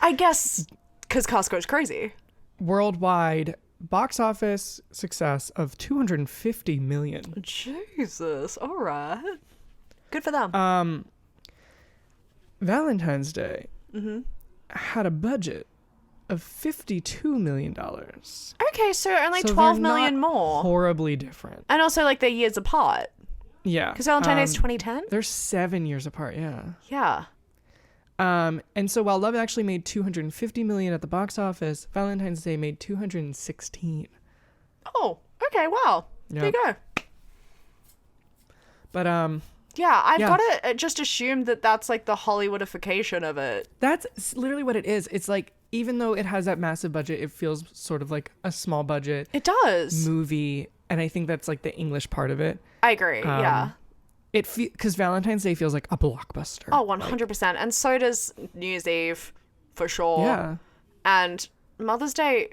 I guess because Costco's crazy. Worldwide box office success of $250 million. Jesus. All right. Good for them. Valentine's Day had a budget of $52 million. Okay, so only So 12 they're million not more. Horribly different. And also, like, they're years apart. Yeah. Because Valentine's Day is 2010? They're 7 years apart, yeah. Yeah. And so while Love Actually made $250 million at the box office, Valentine's Day made $216. Oh, okay, wow. Yeah. There you go. But yeah, I've got to just assume that that's, like, the Hollywoodification of it. that's literally what it is. It's like, even though it has that massive budget, it feels sort of like a small budget It does. movie. And I think that's like the English part of it. I agree, yeah. Because Valentine's Day feels like a blockbuster. Oh, 100%. And so does New Year's Eve, for sure. Yeah. And Mother's Day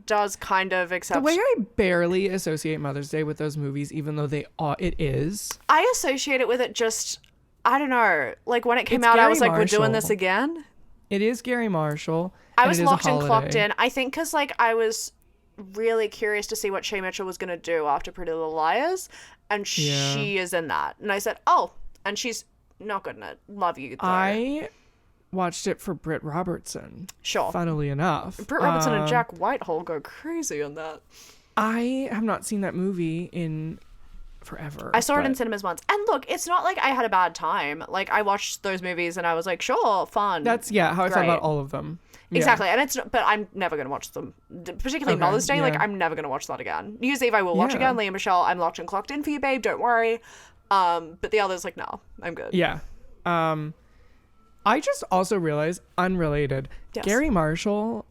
does kind of accept... The way I barely associate Mother's Day with those movies, even though it is. I associate it with it just... I don't know. Like, when it came It's out, I Gary was like, we're doing Marshall. this again? It is Gary Marshall. I was and it is a locked and clocked holiday. in. I think because, like, I was really curious to see what Shay Mitchell was going to do after Pretty Little Liars. And she is in that. And I said, oh, and she's not good in it. Love you, though. I watched it for Britt Robertson. Sure. Funnily enough. Britt Robertson and Jack Whitehall go crazy on that. I have not seen that movie in forever. I saw it in cinemas once. And look, it's not like I had a bad time. Like, I watched those movies and I was like, sure, fun. That's, how I felt Great. about all of them. Yeah. Exactly. And it's, but I'm never going to watch them. Particularly Mother's Day, like, I'm never going to watch that again. New Year's Eve, I will watch again. Leah Michelle, I'm locked and clocked in for you, babe. Don't worry. But the others, like, no, I'm good. Yeah. I just also realized, unrelated, Yes. Gary Marshall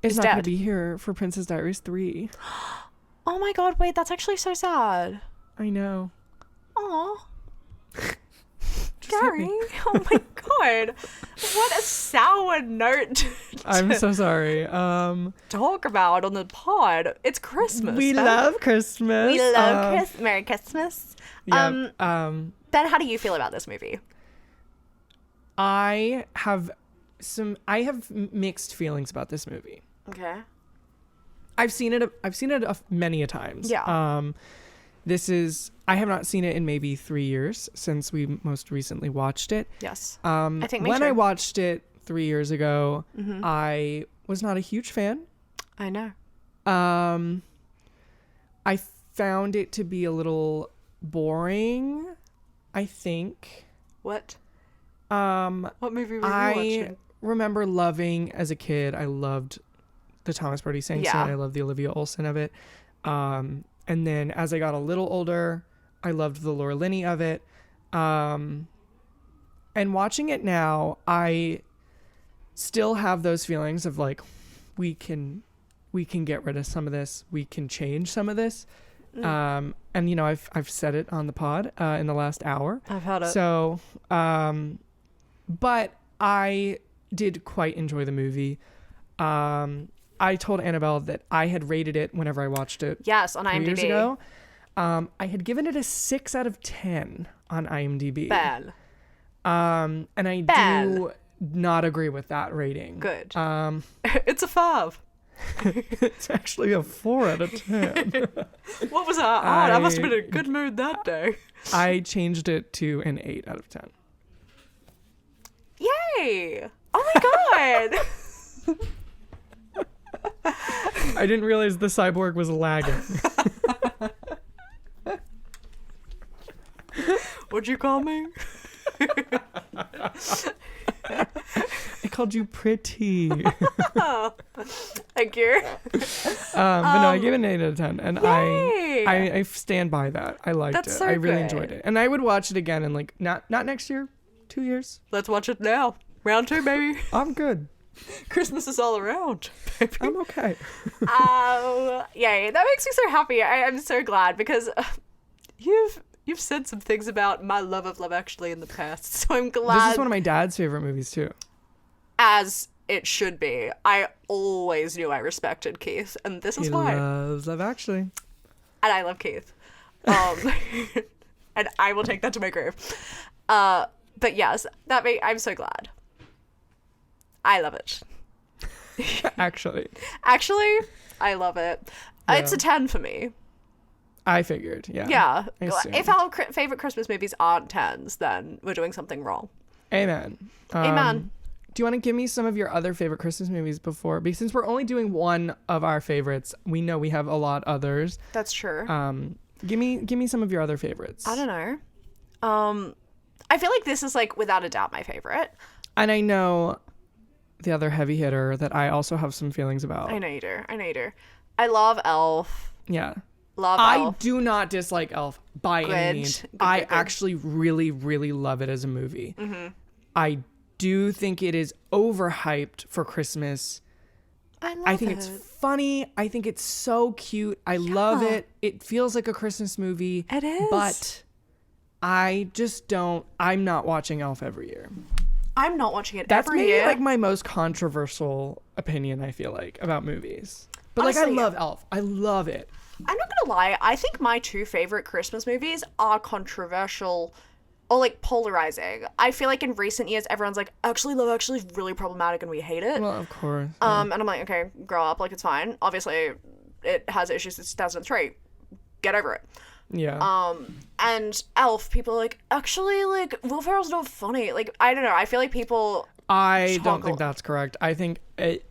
is not dead. going to be here for Princess Diaries 3. Oh my god, wait, that's actually so sad. I know. Aw. Just hit Gary. me. Oh my god. What a sour note to I'm so sorry. talk about on the pod. It's Christmas. We Ben. love Christmas. We love Merry Christmas. Yeah. Ben, how do you feel about this movie? I have mixed feelings about this movie. Okay. I've seen it many a times. Yeah. I have not seen it in maybe 3 years since we most recently watched it. Yes. I think me when too. I watched it 3 years ago, Mm-hmm. I was not a huge fan. I know. I found it to be a little boring, I think. What? What movie were you watching? Remember loving, as a kid, I loved the Thomas Brodie-Sangster. Yeah. I loved the Olivia Olsen of it. And then as I got a little older, I loved the Laura Linney of it. And watching it now, I still have those feelings of like, we can get rid of some of this. We can change some of this. And you know, I've said it on the pod in the last hour. I've had it. So, but I did quite enjoy the movie. I told Annabel that I had rated it whenever I watched it. Yes, on 3 IMDb. years ago. I had given it a 6 out of 10 on IMDb. Bad. And I Bad. do not agree with that rating. Good. It's a 5. It's actually a 4 out of 10. What was that? I must have been in a good mood that day. I changed it to an 8 out of 10. Yay! Oh my god! I didn't realize the cyborg was lagging. What'd you call me? I called you pretty. Oh, thank you. But no, I gave it an 8 out of 10, and Yay! I stand by that. I liked That's it. so I really good. enjoyed it, and I would watch it again in like not next year, 2 years. Let's watch it now. Round 2, baby. I'm good. Christmas is all around, baby. I'm okay. Yay! That makes me so happy. I'm so glad because you've said some things about my love of Love Actually in the past, so I'm glad. This is one of my dad's favorite movies too. As it should be. I always knew I respected Keith, and this is He why. loves Love Actually. And I love Keith. And I will take that to my grave. But yes, I'm so glad. I love it. Actually, I love it. Yeah. It's a 10 for me. I figured. Yeah. Yeah. I assumed. If our favorite Christmas movies aren't 10s, then we're doing something wrong. Amen. Amen. Do you want to give me some of your other favorite Christmas movies before? Because since we're only doing one of our favorites, we know we have a lot others. That's true. Give me some of your other favorites. I don't know. I feel like this is like without a doubt my favorite. And I know the other heavy hitter that I also have some feelings about. I know you do. I love Elf. Yeah. Love I Elf. do not dislike Elf by any means. Good, I good. actually really, really love it as a movie. Mm-hmm. I do think it is overhyped for Christmas. I think it's funny. I think it's so cute. I love it. It feels like a Christmas movie. It is. But I just don't. I'm not watching Elf every year. I'm not watching it That's every maybe year. like my most controversial opinion, I feel like, about movies. But Honestly, like I love Elf. I love it. I'm not gonna lie. I think my two favorite Christmas movies are controversial or like polarizing. I feel like in recent years, everyone's like, actually, Love Actually is really problematic and we hate it. Well, of course. And I'm like, okay, grow up. Like, it's fine. Obviously, it has issues since 2003. Get over it. Yeah. And Elf, people are like, actually, like, Will Ferrell's not funny. Like, I don't know. I feel like people... I don't Chongle. think that's correct. I think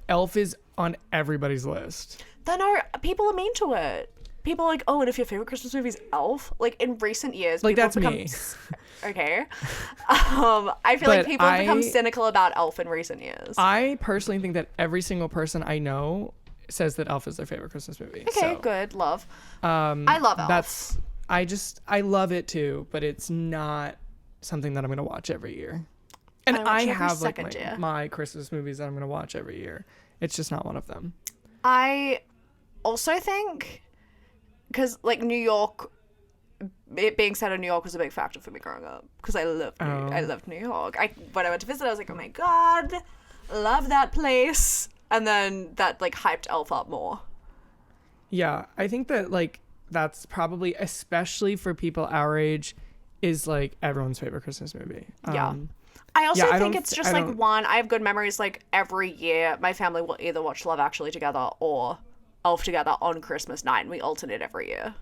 Elf is on everybody's list. Then are people are mean to it. People are like, oh, and if your favorite Christmas movie is Elf, like in recent years, Like, people that's have become me. Okay. I feel like But people have become cynical about Elf in recent years. I personally think that every single person I know says that Elf is their favorite Christmas movie. Okay, so, good, love. I love Elf. I love it too, but it's not something that I'm gonna watch every year. And I watch I every have like second year. my Christmas movies that I'm gonna watch every year. It's just not one of them. I also think, because like New York, it being set in New York was a big factor for me growing up because I loved New York. When I went to visit, I was like, oh my god, love that place. And then that like hyped Elf up more. Yeah, I think that like that's probably, especially for people our age, is like everyone's favorite Christmas movie. Yeah. I also I think don't- it's just I like don't- one, I have good memories like every year my family will either watch Love Actually together or Elf together on Christmas night, and we alternate every year.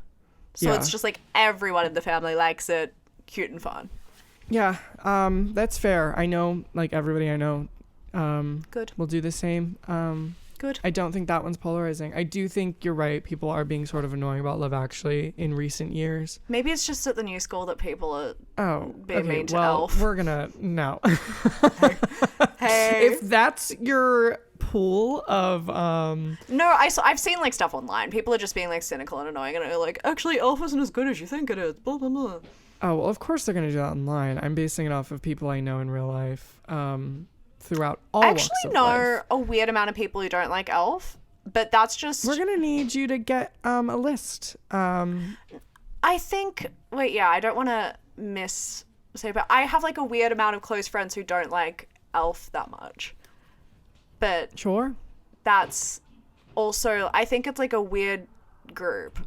So it's just like everyone in the family likes it. Cute and fun. Yeah, that's fair. I know, like, everybody I know Good. will do the same. Good. I don't think that one's polarizing. I do think you're right. People are being sort of annoying about Love Actually in recent years. Maybe it's just at the new school that people are being mean to well, Elf. we're gonna... No. Hey. If that's your pool of... No, I've seen, like, stuff online. People are just being, like, cynical and annoying, and are like, actually, Elf isn't as good as you think it is. Blah, blah, blah. Oh, well, of course they're going to do that online. I'm basing it off of people I know in real life throughout all walks of life. I know a weird amount of people who don't like Elf, but that's just... We're going to need you to get a list. I think... Wait, yeah, I don't want to say, but I have, like, a weird amount of close friends who don't like Elf that much. But... Sure. That's also... I think it's, like, a weird group.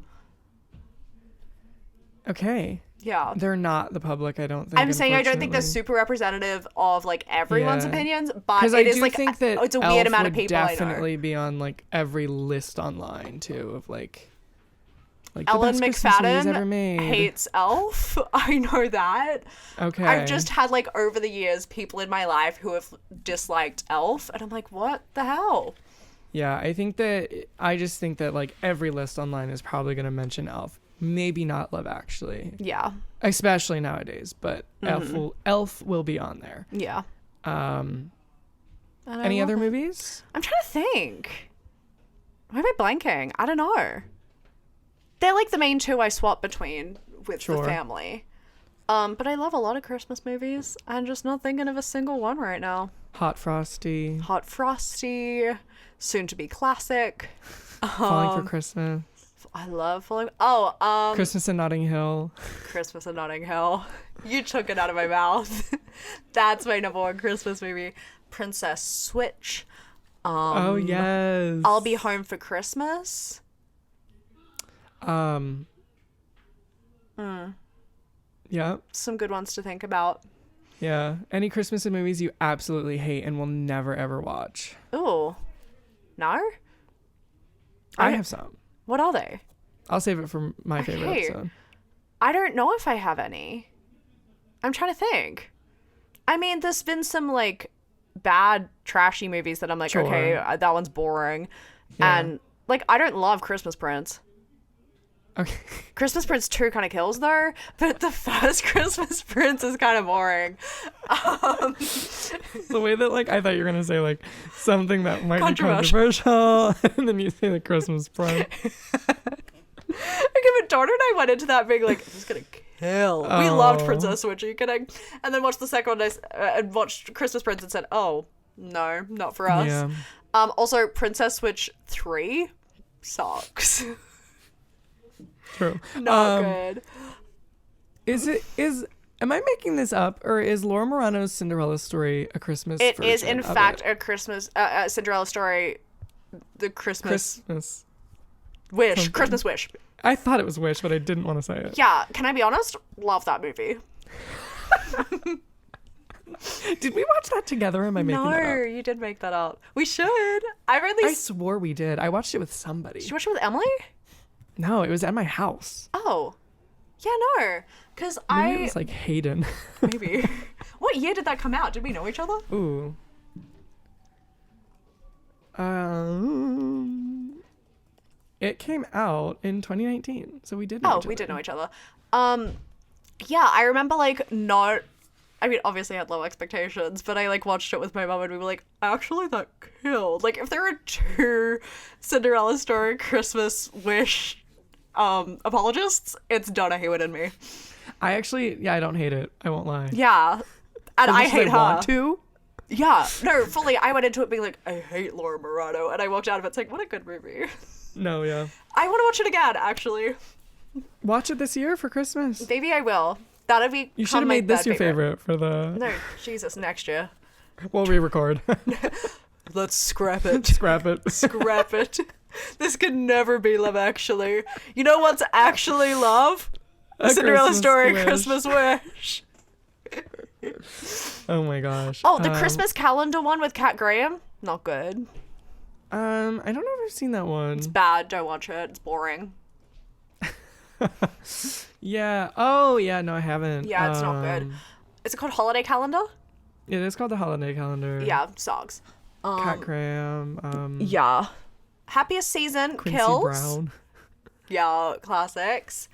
Okay. Yeah. They're not the public, I don't think. I'm saying I don't think they're super representative of, like, everyone's opinions, but because it I is, do like, think that it's a Elf weird amount of would people I know. definitely be on, like, every list online, too, of, like Ellen the best Christmas movies ever McFadden made. hates Elf. I know that. Okay. I've just had, like, over the years, people in my life who have disliked Elf, and I'm like, what the hell? Yeah, I just think that, like, every list online is probably going to mention Elf. Maybe not Love Actually. Yeah. Especially nowadays, but Elf will be on there. Yeah. Any other movies? I'm trying to think. Why am I blanking? I don't know. They're, like, the main two I swap between with the family. But I love a lot of Christmas movies. I'm just not thinking of a single one right now. Hot Frosty. Soon to be classic. Falling for Christmas. I love Falling. Christmas in Notting Hill. Christmas in Notting Hill. You took it out of my mouth. That's my number one Christmas movie. Princess Switch. Oh yes. I'll Be Home for Christmas. Yeah. Some good ones to think about. Yeah. Any Christmas movies you absolutely hate and will never ever watch? Ooh. No? I have some. What are they? I'll save it for my favorite episode. I don't know if I have any. I'm trying to think. I mean, there's been some, like, bad, trashy movies that I'm like, okay, that one's boring. Yeah. And, like, I don't love Christmas Prince. Okay. Christmas Prince 2 kind of kills, though, but the first Christmas Prince is kind of boring. The way that, like, I thought you were going to say, like, something that might be controversial, and then you say the Christmas Prince. Okay, but Dawn and I went into that being like, this is going to kill. We loved Princess Switch, are you kidding? And then watched the second one and watched Christmas Prince and said, oh, no, not for us. Yeah. Also, Princess Switch 3 sucks. True. Not good. Am I making this up, or is Laura Morano's Cinderella story a Christmas version? It is, in fact, a Christmas Cinderella story. The Christmas Wish. Something. Christmas Wish. I thought it was Wish, but I didn't want to say it. Yeah, can I be honest? Love that movie. Did we watch that together? Or am I making that up? No, you did make that up. We should. I swore we did. I watched it with somebody. Did you watch it with Emily? No, it was at my house. Oh. Yeah, no. Because Maybe it was like Hayden. Maybe. What year did that come out? Did we know each other? Ooh. It came out in 2019, so we did know each other. We did know each other. Yeah, I remember, like, not... I mean, obviously I had low expectations, but I, like, watched it with my mom and we were like, actually, that killed. Like, if there were two Cinderella story Christmas Wish apologists, it's Donna Hayward and me. I don't hate it. I won't lie. Yeah. And I hate her. Want to? Yeah. No, fully, I went into it being like, I hate Laura Morano. And I walked out of it saying, what a good movie. No, yeah. I want to watch it again, actually. Watch it this year for Christmas. Maybe I will. That'll be... You should have made this your favorite for the... No, Jesus, next year. We'll re-record. Let's scrap it. Scrap it. Scrap it. This could never be Love Actually. You know what's actually love? A Cinderella Christmas Story, Wish. Christmas Wish. Oh my gosh. Oh, the Christmas calendar one with Kat Graham? Not good. I don't know if I've seen that one. It's bad. Don't watch it. It's boring. Yeah. Oh, yeah. No, I haven't. Yeah, it's not good. Is it called Holiday Calendar? It is called The Holiday Calendar. Yeah, songs. Cat Graham. Yeah. Happiest Season, Quincy Kills. Brown. Yeah, classics.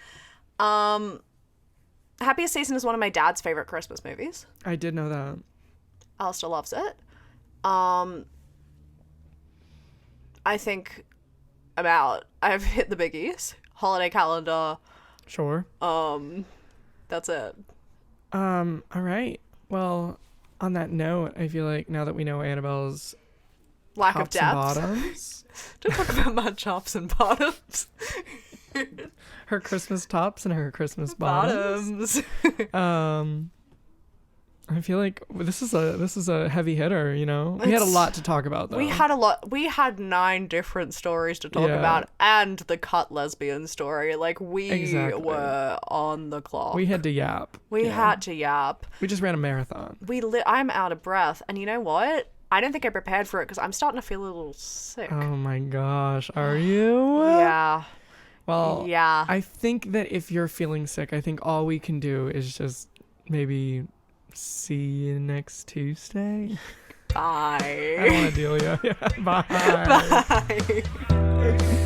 Happiest Season is one of my dad's favorite Christmas movies. I did know that. Alistair loves it. I think I've hit the biggies. Holiday Calendar. Sure. That's it. All right. Well, on that note, I feel like now that we know Annabelle's Lack of tops and depth. bottoms, Don't talk about my tops and bottoms. her Christmas tops and her Christmas bottoms. I feel like this is a heavy hitter, you know? We had a lot to talk about, though. We had 9 different stories to talk about, and the cut lesbian story. Like, we were on the clock. We had to yap. We had to yap. We just ran a marathon. I'm out of breath, and you know what? I don't think I prepared for it because I'm starting to feel a little sick. Oh my gosh, are you? Yeah. Well, yeah. I think that if you're feeling sick, I think all we can do is just maybe see you next Tuesday. Bye. I don't want to deal with you. Yeah, bye. Bye.